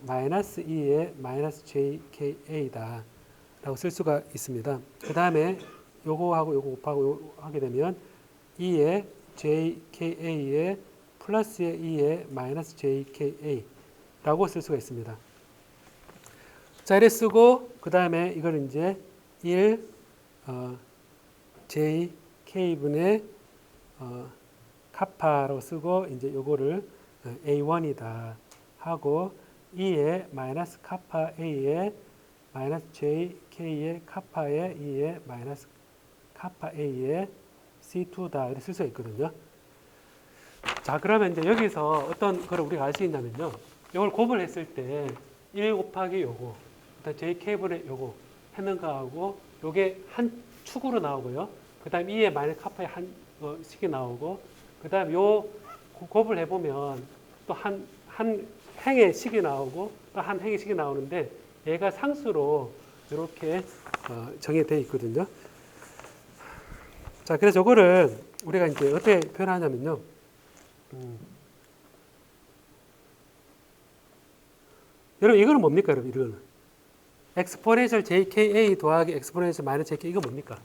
마이너스 2의 마이너스 JKA다 라고 쓸 수가 있습니다. 그 다음에 요거하고 요거 곱하고 하게 되면 2의 JKA의 플러스의 2의 마이너스 JKA 라고 쓸 수가 있습니다. 자, 이래 쓰고 그 다음에 이걸 이제 1 JK분의 카파로 쓰고 이제 요거를 A1이다 하고 2의 마이너스 카파 A의 마이너스 JK의 카파의 E의 마이너스 카파 A의 C2다 이렇게 쓸 수가 있거든요. 자, 그러면 이제 여기서 어떤 걸 우리가 알 수 있냐면요. 이걸 곱을 했을 때 1 곱하기 요거, 그다음 JK분의 요거 했는 거하고 요게 한 축으로 나오고요. 그다음 2의 마이너스 카파의 한 식이 나오고, 그다음 요 곱을 해보면 또 한 행의 식이 나오고 또 한 행의 식이 나오는데 얘가 상수로 이렇게 정해되어 있거든요. 자, 그래서 이거를 우리가 이제 어떻게 표현하냐면요. 여러분, 이거는 뭡니까, 여러분? 이거는 엑스포넨셜 JKA 더하기 엑스포넨셜 마이너스 JK, 이거 뭡니까?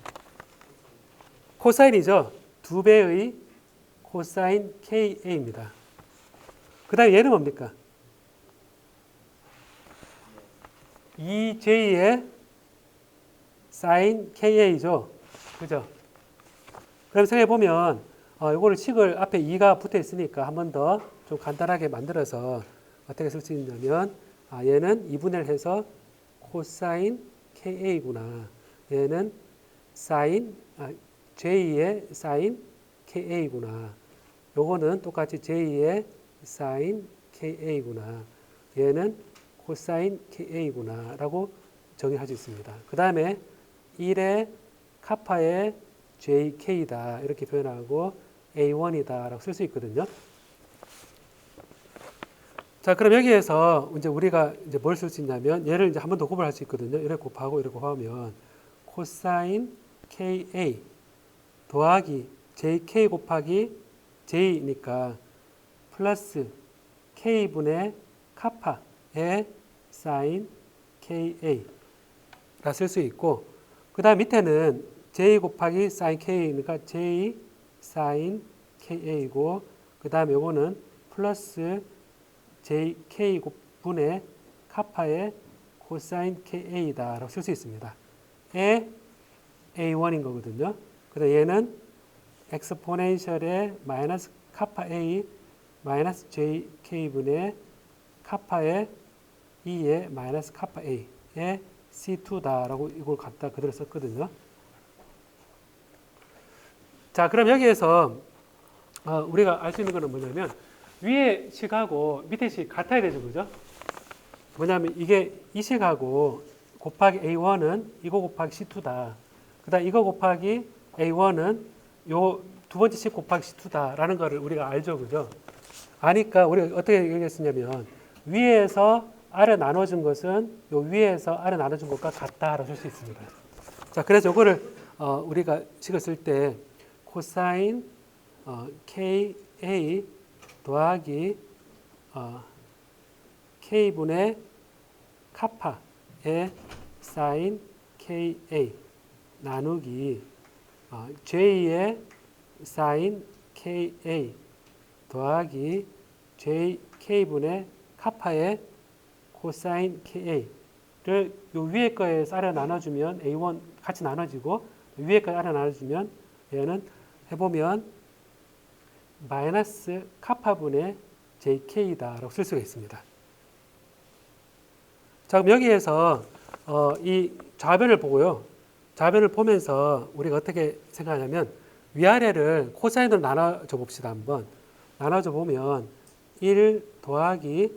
코사인이죠. 2배의 코사인 KA입니다. 그 다음에 얘는 뭡니까? 2J의 사인 KA죠. 그죠? 그럼 생각해보면, 이거를 식을 앞에 2가 붙어 있으니까 한 번 더 좀 간단하게 만들어서 어떻게 쓸 수 있냐면, 얘는 2분의 1 해서 코사인 KA구나. 얘는 J의 사인 KA구나. 요거는 똑같이 J의 사인 KA구나. 얘는 코사인 KA구나. 라고 정의할 수 있습니다. 그 다음에 1의 카파의 JK다. 이렇게 표현하고 A1이다. 라고 쓸 수 있거든요. 자, 그럼 여기에서 이제 우리가 이제 뭘 쓸 수 있냐면 얘를 이제 한 번 더 곱을 할 수 있거든요. 이렇게 곱하고 이렇게 곱하면 코사인 KA 더하기 JK 곱하기 J니까 플러스 K분의 카파의 사인 KA라 쓸 수 있고, 그 다음 밑에는 J 곱하기 사인 K니까 J 사인 KA고, 그 다음에 요거는 플러스 JK 분의 카파의 코사인 KA다 라고 쓸 수 있습니다. 에 A1인 거거든요. 그 다음 얘는 엑스포넨셜의 마이너스 카파 A 마이너스 JK분의 카파의 E의 마이너스 카파 A의 C2다 라고 이걸 갖다 그대로 썼거든요. 자, 그럼 여기에서 우리가 알 수 있는 거는 뭐냐면 위에 식하고 밑에 식 같아야 되죠. 그죠? 뭐냐면 이게 이 식하고 곱하기 A1은 이거 곱하기 C2다. 그 다음 이거 곱하기 A1은 요 두 번째 식 곱하기 C2다 라는 거를 우리가 알죠. 그죠? 아니까 우리가 어떻게 얘기했었냐면 위에서 아래 나눠준 것은 요 위에서 아래 나눠준 것과 같다라고 쓸 수 있습니다. 자, 그래서 요거를 우리가 식을 쓸 때 코사인 KA 더하기 K분의 카파의 사인 KA 나누기 J의 사인 KA 더하기 JK분의 카파의 코사인 KA를 요 위에 거에서 아래 나눠주면 A1 같이 나눠지고 위에 거에 아래 나눠주면 얘는 해보면 마이너스 카파분의 JK다라고 쓸 수가 있습니다. 자, 그럼 여기에서 이 좌변을 보고요. 좌변을 보면서 우리가 어떻게 생각하냐면 위아래를 코사인으로 나눠줘 봅시다. 한번 나눠줘 보면 1 더하기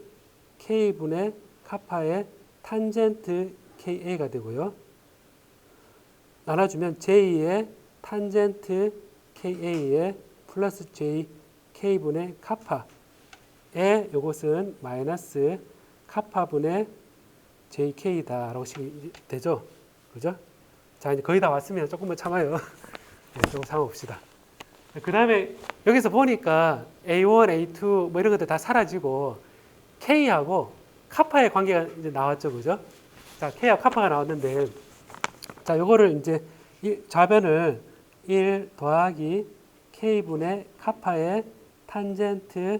K분의 카파의 탄젠트 KA가 되고요. 나눠주면 J의 탄젠트 KA의 플러스 JK분의 카파의 요것은 마이너스 카파분의 JK다라고 되죠. 그죠? 자, 이제 거의 다 왔으면 조금만 참아요. 네, 조금 참아봅시다. 그 다음에 여기서 보니까 A1, A2 뭐 이런 것들 다 사라지고 K하고 카파의 관계가 이제 나왔죠. 그죠? 자, K하고 카파가 나왔는데, 자, 요거를 이제 이 좌변을 1 더하기 K분의 카파의 탄젠트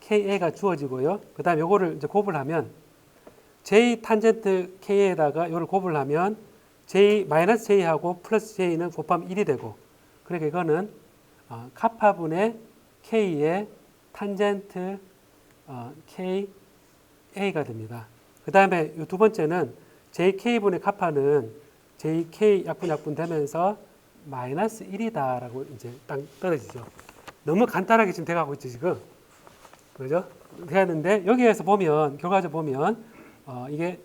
KA가 주어지고요. 그 다음에 요거를 이제 곱을 하면 J 탄젠트 K에다가 요걸 곱을 하면 J 마이너스 J하고 플러스 J는 곱하면 1이 되고, 그러니까 이거는 카파분의 K의 탄젠트 KA가 됩니다. 그 다음에 두 번째는 JK분의 카파는 JK 약분 되면서 마이너스 1이다라고 이제 딱 떨어지죠. 너무 간단하게 지금 돼가고 있죠, 지금. 그죠? 되었는데, 여기에서 보면, 결과적으로 보면, 이게,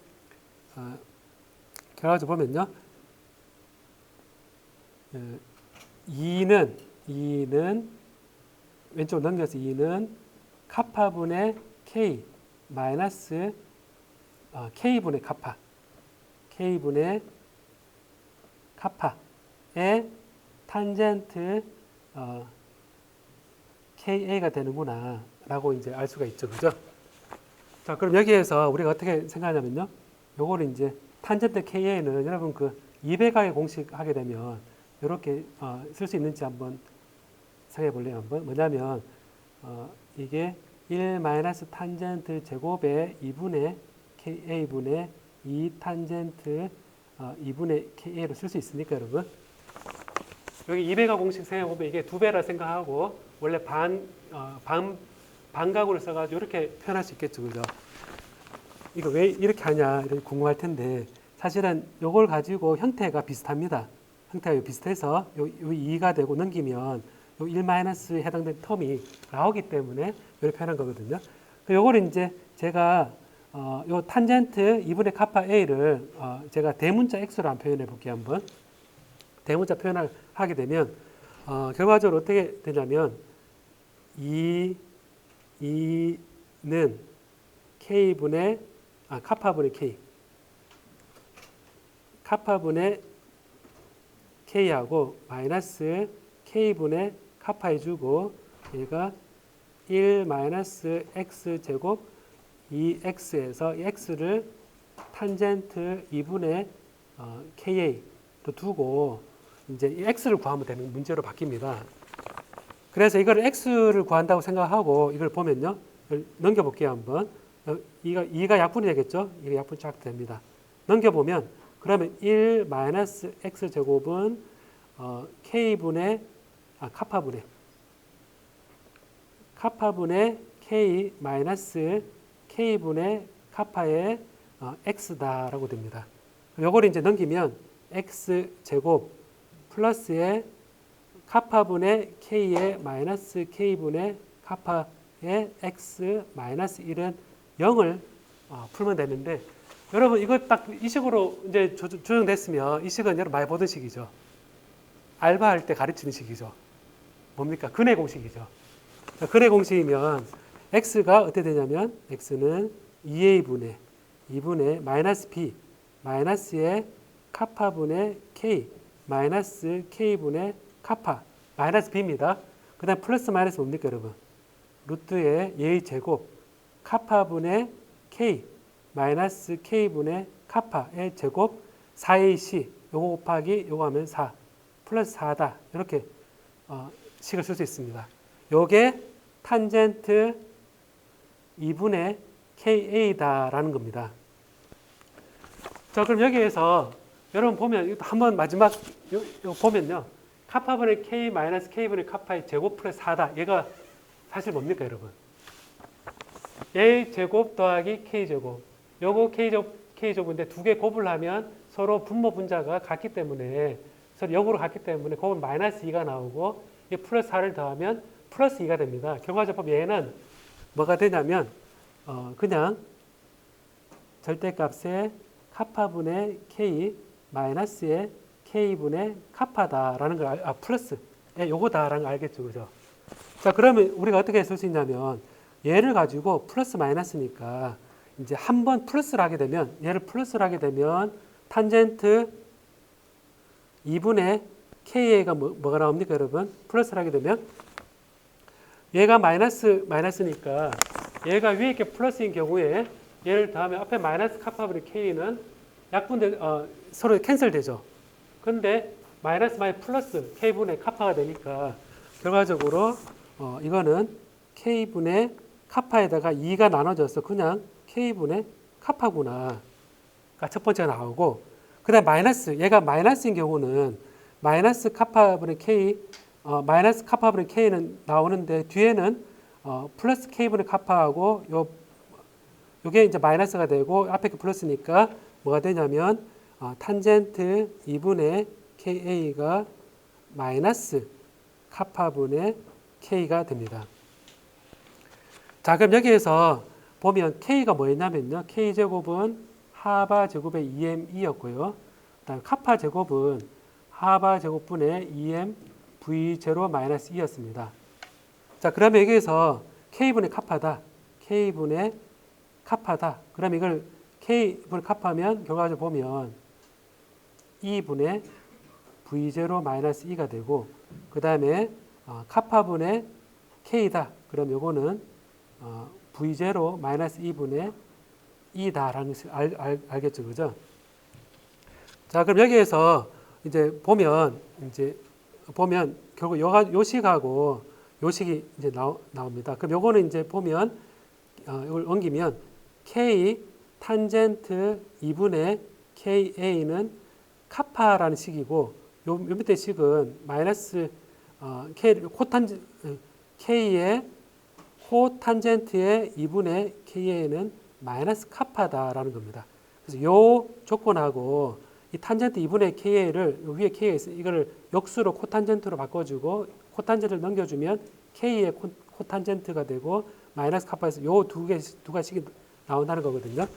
결과적으로 보면요. 2는, 왼쪽으로 넘겨서 2는 카파분의 K 마이너스 K분의 카파. K분의 카파의 탄젠트 KA가 되는구나 라고 이제 알 수가 있죠. 그죠? 자, 그럼 여기에서 우리가 어떻게 생각하냐면요. 요거를 이제 탄젠트 KA는 여러분 그 200하의 공식 하게 되면 이렇게 쓸 수 있는지 한번 생각해 볼래요. 한번 뭐냐면 이게 1 마이너스 탄젠트 제곱의 2분의 KA분의 2 탄젠트 2분의 KA로 쓸 수 있습니까, 여러분? 여기 2배가 공식 생각해보면 이게 2배라 생각하고 원래 반각으로 써가지고 이렇게 표현할 수 있겠죠, 그죠? 이거 왜 이렇게 하냐 이렇게 궁금할 텐데 사실은 이걸 가지고 형태가 비슷합니다. 형태가 비슷해서 요 2가 되고 넘기면 요 1-에 해당되는 텀이 나오기 때문에 이렇게 표현한 거거든요. 요거를 이제 제가 요 탄젠트 2분의 카파 A를 제가 대문자 X로 한번 표현해 볼게요. 한번 대문자 표현을 하게 되면 결과적으로 어떻게 되냐면 2는 K분의 카파분의 K 카파분의 K하고 마이너스 K분의 카파 해주고 얘가 1 마이너스 X 제곱 2X에서 이 X를 탄젠트 2분의 KA로 두고 이제 이 X를 구하면 되는 문제로 바뀝니다. 그래서 이걸 X를 구한다고 생각하고 이걸 보면요. 넘겨볼게요, 한번. 2가 약분이 되겠죠? 이거 약분 쫙 됩니다. 넘겨보면 그러면 1 마이너스 X 제곱은 K분의 카파분의 K 마이너스 K분의 카파의 X다라고 됩니다. 요걸 이제 넘기면 X 제곱 플러스의 카파분의 K의 마이너스 K분의 카파의 X 마이너스 1은 0을 풀면 되는데 여러분 이거 딱 이 식으로 이제 조정됐으면 이 식은 여러분 많이 보던 식이죠. 알바할 때 가르치는 식이죠. 뭡니까? 근의 공식이죠. 근의 공식이면 X가 어떻게 되냐면 X는 2분의 마이너스 B 마이너스의 카파분의 K 마이너스 K분의 카파 마이너스 B입니다. 그 다음 플러스 마이너스 뭡니까 여러분? 루트의 예의 제곱 카파분의 K 마이너스 K분의 카파의 제곱 4AC 요거 곱하기 요거 하면 4 플러스 4다 이렇게 식을 쓸 수 있습니다. 요게 탄젠트 2분의 KA다라는 겁니다. 자, 그럼 여기에서 여러분 보면 한번 마지막 요 보면요. 카파분의 K 마이너스 K분의 카파의 제곱 플러스 4다. 얘가 사실 뭡니까, 여러분? A 제곱 더하기 K 제곱. 요거 K 제곱인데 두 개 곱을 하면 서로 분모 분자가 같기 때문에 서로 역으로 같기 때문에 곱은 마이너스 2가 나오고 이 플러스 4를 더하면 플러스 2가 됩니다. 결과적으로 얘는 뭐가 되냐면 그냥 절대값의 카파분의 K 마이너스의 K분의 카파다라는 걸 플러스 요거다라는 걸 알겠죠, 그죠? 자, 그러면 우리가 어떻게 쓸 수 있냐면 얘를 가지고 플러스 마이너스니까 이제 한 번 플러스를 하게 되면 얘를 플러스를 하게 되면 탄젠트 2분의 KA가 뭐가 나옵니까, 여러분? 플러스를 하게 되면 얘가 마이너스니까 얘가 위에 있게 플러스인 경우에 얘를 더하면 앞에 마이너스 카파분의 K는 약분돼 서로 캔슬되죠. 근데 마이너스 플러스 K분의 카파가 되니까 결과적으로 이거는 K분의 카파에다가 2가 나눠져서 그냥 K분의 카파구나. 그러니까 첫 번째가 나오고 그 다음 마이너스 얘가 마이너스인 경우는 마이너스 카파분의 K 마이너스 카파분의 K는 나오는데 뒤에는 플러스 K분의 카파하고 요게 이제 마이너스가 되고 앞에 게 플러스니까 뭐가 되냐면 탄젠트 2분의 KA가 마이너스 카파분의 K가 됩니다. 자, 그럼 여기에서 보면 K가 뭐였냐면요. K제곱은 하바 제곱의 2m이었고요. 그다음 카파 제곱은 하바 제곱분의 2m V0 마이너스 2였습니다. 자, 그러면 여기에서 K분의 카파다. K분의 카파다. 그럼 이걸 K분의 카파면 결과적으로 보면 2분의 V0 마이너스 2가 되고 그 다음에 카파분의 K다. 그럼 요거는 V0 마이너스 2분의 2다라는 것을 알겠죠. 그죠? 자, 그럼 여기에서 이제 보면 결국 요식하고 요식이 이제 나옵니다. 그럼 요거는 이제 보면 이걸 옮기면 K 탄젠트 2분의 KA는 카파라는 식이고 요 밑에 식은 마이너스 K의 코탄젠트의 2분의 KA는 마이너스 카파다라는 겁니다. 그래서 요 조건하고 이 탄젠트 2분의 KA를 위에 K가 있으니 이거를 역수로 코탄젠트로 바꿔주고 코탄젠트를 넘겨주면 K의 코탄젠트가 되고 마이너스 카파에서 요 두 가식이 나온다는 거거든요.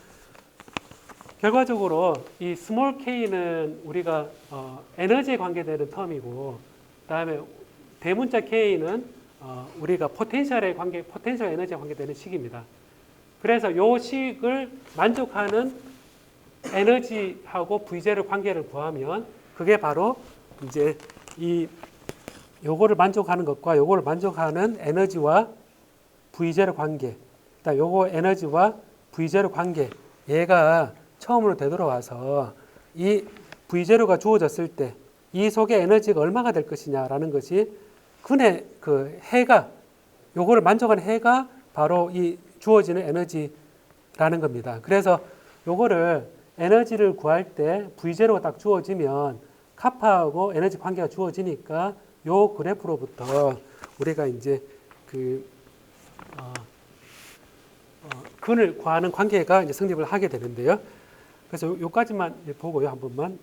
결과적으로 이 스몰 k는 우리가 에너지에 관계되는 텀이고, 그다음에 대문자 k는 우리가 포텐셜 에너지에 관계되는 식입니다. 그래서 요 식을 만족하는 에너지하고 V0 관계를 구하면 그게 바로 이제 요거를 만족하는 것과 요거를 만족하는 에너지와 V0 관계, 그다음 요거 에너지와 V0 관계, 얘가 처음으로 되돌아와서 이 V0가 주어졌을 때 이 속에 에너지가 얼마가 될 것이냐라는 것이 그 해가, 요거를 만족하는 해가 바로 이 주어지는 에너지라는 겁니다. 그래서 요거를 에너지를 구할 때 V0가 딱 주어지면 카파하고 에너지 관계가 주어지니까 요 그래프로부터 우리가 이제 근을 구하는 관계가 이제 성립을 하게 되는데요. 그래서 요까지만 보고요. 한 번만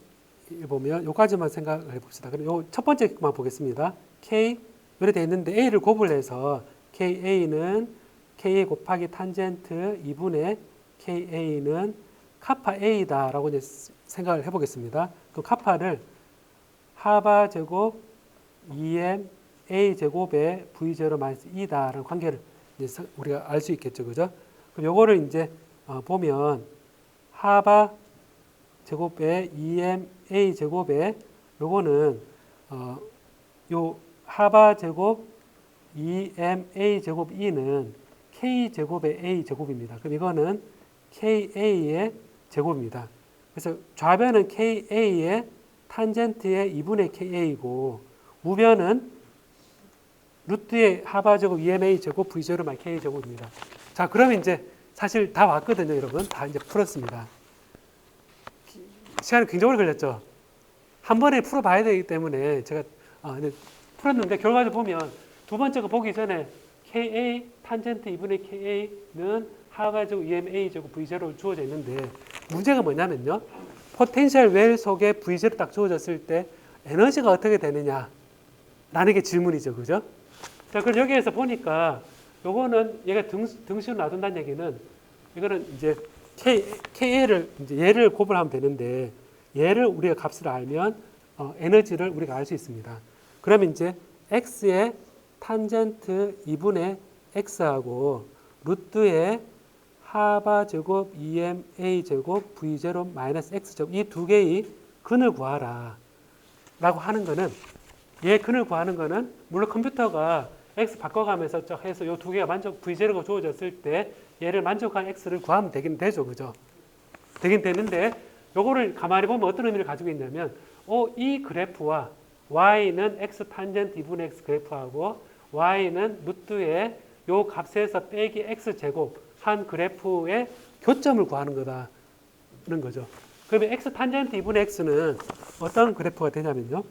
보면 요까지만 생각을 해봅시다. 그럼 요 첫 번째만 보겠습니다. K 이렇게 되어 있는데 A를 곱을 해서 KA는 KA 곱하기 탄젠트 2분의 KA는 카파 A다라고 이제 생각을 해보겠습니다. 그 카파를 하바 제곱 2m A 제곱의 V0 마이너스 2다라는 관계를 이제 우리가 알 수 있겠죠, 그죠? 그럼 요거를 이제 보면 하바 제곱의 2m A 제곱에 요거는 요 하바 제곱 2m A 제곱 2는 K 제곱의 A 제곱입니다. 그럼 이거는 KA의 제곱입니다. 그래서 좌변은 KA의 탄젠트의 2분의 KA이고 우변은 루트의 하바 제곱 2ma 제곱 V0 마이너스 K 제곱입니다. 자, 그러면 이제 사실 다 왔거든요, 여러분. 다 이제 풀었습니다. 시간이 굉장히 오래 걸렸죠. 한 번에 풀어봐야 되기 때문에 제가 풀었는데 결과적으로 보면 두 번째 거 보기 전에 KA 탄젠트 2분의 KA는 하바 제곱 2ma 제곱 V0로 주어져 있는데 문제가 뭐냐면요. 포텐셜 웰 속에 V0 딱 주어졌을 때 에너지가 어떻게 되느냐 라는 게 질문이죠. 그죠? 자, 그럼 여기에서 보니까 요거는 얘가 등식으로 놔둔다는 얘기는 이거는 이제 KA를 이제 얘를 곱을 하면 되는데 얘를 우리가 값을 알면 에너지를 우리가 알 수 있습니다. 그러면 이제 X의 탄젠트 2분의 X하고 루트의 하바 제곱 2ma 제곱 V0 마이너스 X 제곱 이 두 개의 근을 구하라 라고 하는 거는 얘 근을 구하는 거는 물론 컴퓨터가 X 바꿔가면서 쫙 해서 요 두 개가 V0가 주어졌을 때 얘를 만족한 X를 구하면 되긴 되죠. 그죠? 되긴 되는데 요거를 가만히 보면 어떤 의미를 가지고 있냐면 이 그래프와 Y는 X 탄젠트 2분의 X 그래프하고 Y는 루트의 요 값에서 빼기 X 제곱 한 그래프의 교점을 구하는 거다는 거죠. 그러면 X 탄젠트 2분의 X는 어떤 그래프가 되냐면요.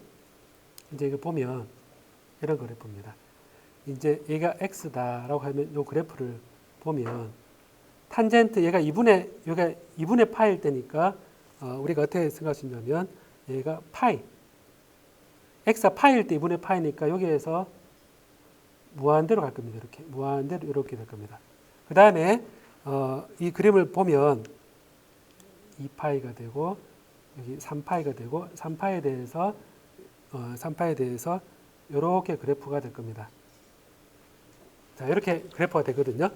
이제 이거 보면 이런 그래프입니다. 이제 얘가 X다라고 하면 요 그래프를 보면 탄젠트 얘가 2분의 파일 때니까 우리가 어떻게 생각할 수 있냐면 얘가 파이 x가 파이일 때 2분의 파이니까 여기에서 무한대로 갈 겁니다. 이렇게 무한대로 이렇게 될 겁니다. 그 다음에 이 그림을 보면 2파이가 되고 여기 3파이가 되고 3파이에 대해서 이렇게 그래프가 될 겁니다. 자, 이렇게 그래프가 되거든요.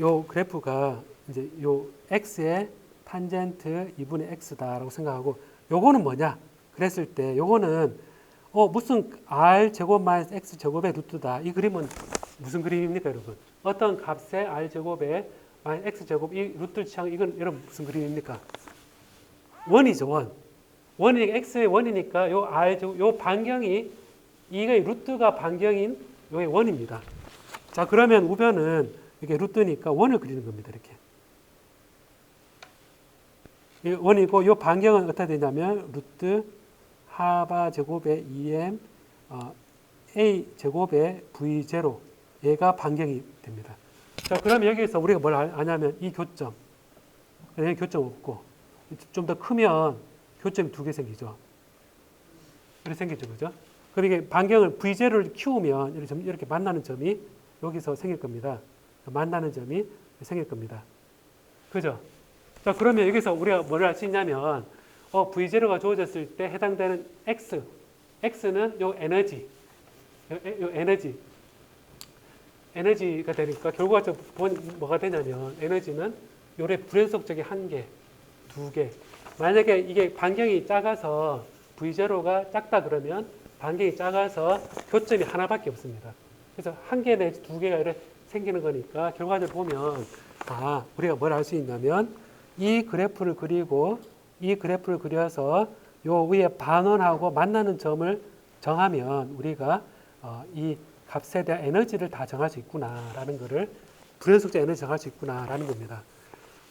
요 그래프가 이제 요 x의 탄젠트 2분의 x다라고 생각하고 요거는 뭐냐? 그랬을 때 요거는 무슨 r 제곱 마이너스 x 제곱의 루트다. 이 그림은 무슨 그림입니까, 여러분? 어떤 값의 r 제곱에 마이너스 x 제곱 이 루트를 취한 이건 여러분 무슨 그림입니까? 원이죠, 원. 원이니까 x의 원이니까 요 r 제곱 요 반경이 이게 루트가 반경인 요게 원입니다. 자, 그러면 우변은 이게 루트니까 원을 그리는 겁니다. 이렇게. 원이고 요 반경은 어떻게 되냐면 루트 하바 제곱의 2m a 제곱의 v0 얘가 반경이 됩니다. 자, 그럼 여기에서 우리가 뭘 아냐면 이 교점. 여기 교점 없고 좀 더 크면 교점이 2개 생기죠. 이렇게 생기죠, 그죠? 그럼 이게 반경을 v0를 키우면 이렇게 만나는 점이 여기서 생길 겁니다. 만나는 점이 생길 겁니다. 그죠? 자, 그러면 여기서 우리가 뭘 할 수 있냐면 V0가 주어졌을 때 해당되는 X, X는 요 에너지, 에너지가 되니까 결과적으로 뭐가 되냐면 에너지는 요래 불연속적인 1개, 2개. 만약에 이게 반경이 작아서 V0가 작다 그러면 반경이 작아서 교점이 하나밖에 없습니다. 그래서 1개 내지 2개가 이렇게 생기는 거니까 결과적으로 보면 우리가 뭘 알 수 있냐면 이 그래프를 그리고 이 그래프를 그려서 요 위에 반원하고 만나는 점을 정하면 우리가 이 값에 대한 에너지를 다 정할 수 있구나라는 것을 불연속적 에너지 정할 수 있구나라는 겁니다.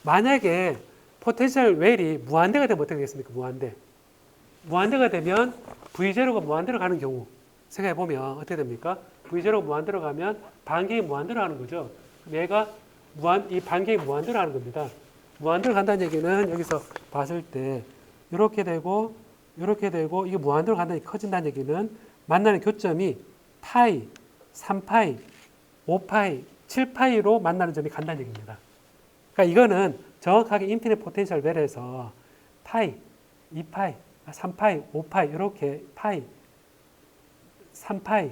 만약에 포텐셜 웰이 무한대가 되면 어떻게 되겠습니까? 무한대가 되면 V0가 무한대로 가는 경우 생각해 보면 어떻게 됩니까? V0가 무한대로 가면 반경이 무한대로 가는 거죠. 얘가 이 반경이 무한대로 가는 겁니다. 무한대로 간다는 얘기는 여기서 봤을 때 이렇게 되고 이게 무한대로 간다는 얘기 커진다는 얘기는 만나는 교점이 파이, 3파이, 5파이, 7파이로 만나는 점이 간다는 얘기입니다. 그러니까 이거는 정확하게 인피니트 포텐셜 웰에서 파이, 2파이, 3파이, 5파이 이렇게 파이, 3파이,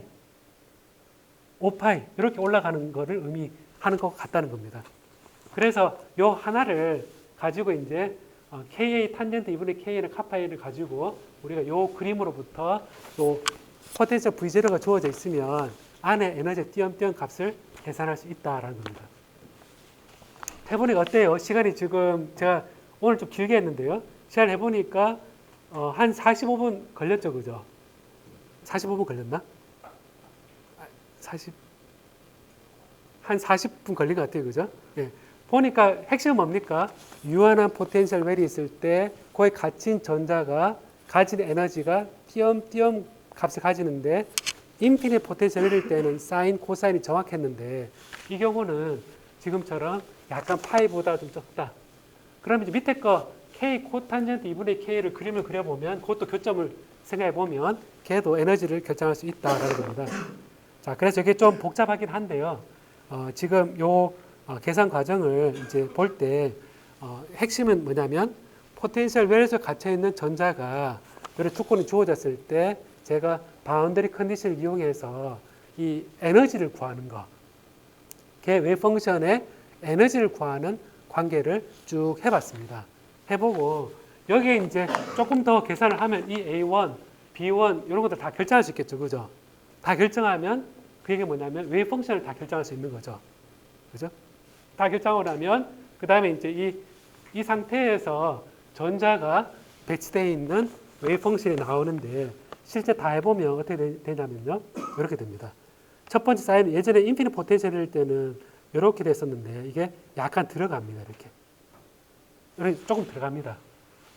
5파이 이렇게 올라가는 거를 의미하는 것 같다는 겁니다. 그래서 요 하나를 가지고 이제 KA 탄젠트 2분의 KA는 카파이를 가지고 우리가 요 그림으로부터 요 포텐셜 V0가 주어져 있으면 안에 에너지 띄엄띄엄 값을 계산할 수 있다라는 겁니다. 해보니까 어때요? 시간이 지금 제가 오늘 좀 길게 했는데요. 시간 해보니까 한 45분 걸렸죠, 그죠? 45분 걸렸나? 한 40분 걸린 것 같아요, 그죠? 예. 보니까 핵심은 뭡니까? 유한한 포텐셜 웰이 있을 때 거기 갇힌 전자가 가진 에너지가 띄엄띄엄 값을 가지는데 인피니트 포텐셜 웰일 때는 사인, 코사인이 정확했는데 이 경우는 지금처럼 약간 파이보다 좀 적다. 그러면 이제 밑에 거 K 코탄젠트 2분의 K를 그림을 그려보면 그것도 교점을 생각해 보면 걔도 에너지를 결정할 수 있다라는 겁니다. 자, 그래서 이게 좀 복잡하긴 한데요. 지금 요 계산 과정을 이제 볼 때 핵심은 뭐냐면 포텐셜 웰에서 갇혀 있는 전자가 이런 조건이 주어졌을 때 제가 바운더리 컨디션을 이용해서 이 에너지를 구하는 거, 걔 웨이브 펑션의 에너지를 구하는 관계를 쭉 해봤습니다. 해보고 여기에 이제 조금 더 계산을 하면 이 A1, B1 이런 것들 다 결정할 수 있겠죠, 그죠? 다 결정하면 그게 뭐냐면 웨이브 펑션을 다 결정할 수 있는 거죠, 그죠? 다 결정을 하면 그 다음에 이제 이 상태에서 전자가 배치되어 있는 웨이브 펑션이 나오는데 실제 다 해보면 어떻게 되냐면요, 이렇게 됩니다. 첫 번째 사인은 예전에 인피니트 포텐셜일 때는 이렇게 됐었는데 이게 약간 들어갑니다. 이렇게 조금 들어갑니다.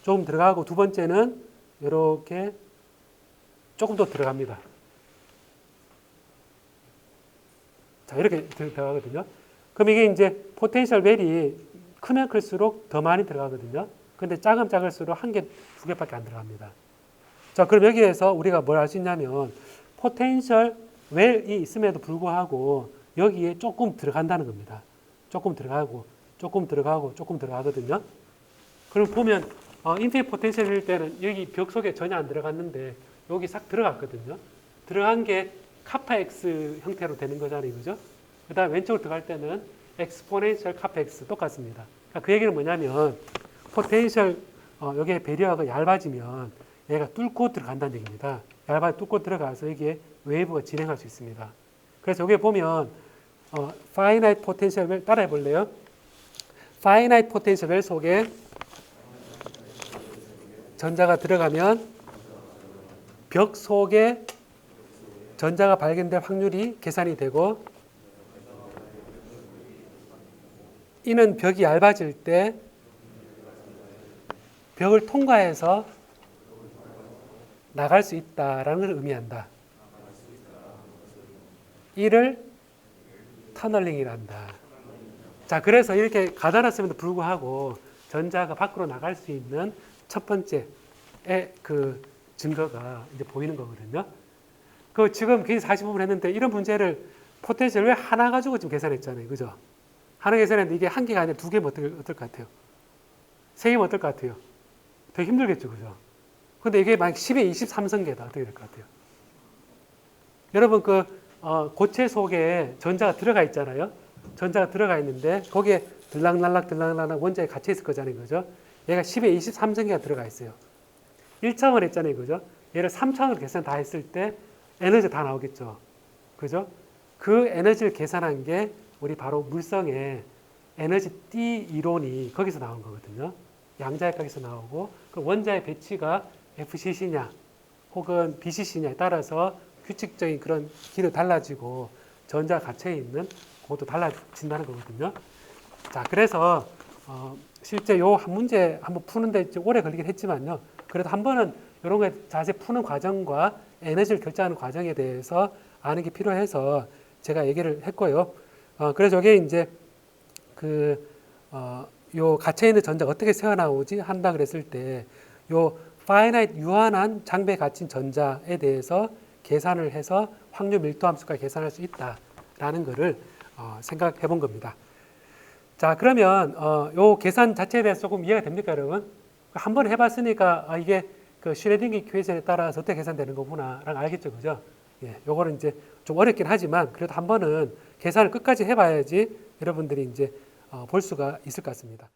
조금 들어가고 두 번째는 이렇게 조금 더 들어갑니다. 자, 이렇게 들어가거든요. 그럼 이게 이제 포텐셜 웰이 크면 클수록 더 많이 들어가거든요. 근데 작을수록 한 개, 두 개밖에 안 들어갑니다. 자, 그럼 여기에서 우리가 뭘 알 수 있냐면 포텐셜 웰이 있음에도 불구하고 여기에 조금 들어간다는 겁니다. 조금 들어가고 조금 들어가고 조금 들어가거든요. 그럼 보면 인피니트 포텐셜일 때는 여기 벽 속에 전혀 안 들어갔는데 여기 싹 들어갔거든요. 들어간 게 카파 X 형태로 되는 거잖아요. 그죠? 그 다음 왼쪽으로 들어갈 때는 엑스포넨셜 카파 X 똑같습니다. 그러니까 그 얘기는 뭐냐면 포텐셜 여기에 배리어가 얇아지면 얘가 뚫고 들어간다는 얘기입니다. 뚫고 들어가서 여기에 웨이브가 진행할 수 있습니다. 그래서 여기에 보면 finite potential well 따라해 볼래요? finite potential well 속에 전자가 들어가면 벽 속에 전자가 발견될 확률이 계산이 되고 이는 벽이 얇아질 때 벽을 통과해서 나갈 수 있다라는 걸 의미한다. 이를 터널링이란다. 자, 그래서 이렇게 가다놨음에도 불구하고 전자가 밖으로 나갈 수 있는 첫 번째의 그 증거가 이제 보이는 거거든요. 그 지금 그 45분 했는데 이런 문제를 포텐셜 왜 하나 가지고 지금 계산했잖아요. 그죠? 하나 계산했는데 이게 한 개가 아니라 두 개면 어떨 것 같아요? 세 개면 어떨 것 같아요? 되게 힘들겠죠. 그죠? 근데 이게 만약 10의 23승계다. 어떻게 될 것 같아요? 여러분 그 고체 속에 전자가 들어가 있잖아요. 전자가 들어가 있는데 거기에 들락날락 원자에 갇혀 있을 거잖아요. 그죠? 얘가 10의 23승계가 들어가 있어요. 1차원 했잖아요. 그죠? 얘를 3차원으로 계산 다 했을 때 에너지 다 나오겠죠. 그죠? 그 에너지를 계산한 게 우리 바로 물성의 에너지 띠 이론이 거기서 나온 거거든요. 양자역학에서 나오고 그 원자의 배치가 FCC냐 혹은 BCC냐에 따라서 규칙적인 그런 길이 달라지고 전자가 갇혀 있는 그것도 달라진다는 거거든요. 자, 그래서 실제 요 한 문제 한번 푸는데 오래 걸리긴 했지만요. 그래도 한 번은 이런 거 자세히 푸는 과정과 에너지를 결정하는 과정에 대해서 아는 게 필요해서 제가 얘기를 했고요. 그래서 이게 이제 요 갇혀 있는 전자가 어떻게 새어나오지 한다 그랬을 때 요 파이나이트 유한한 장배에 갇힌 전자에 대해서 계산을 해서 확률 밀도 함수까지 계산할 수 있다라는 거를 생각해 본 겁니다. 자, 그러면 요 계산 자체에 대해서 조금 이해가 됩니까, 여러분? 한번 해봤으니까 이게 그 슈레딩거 이퀘이션에 따라서 어떻게 계산되는 거구나라는 알겠죠, 그죠? 예, 요거는 이제 좀 어렵긴 하지만 그래도 한 번은 계산을 끝까지 해봐야지 여러분들이 이제 볼 수가 있을 것 같습니다.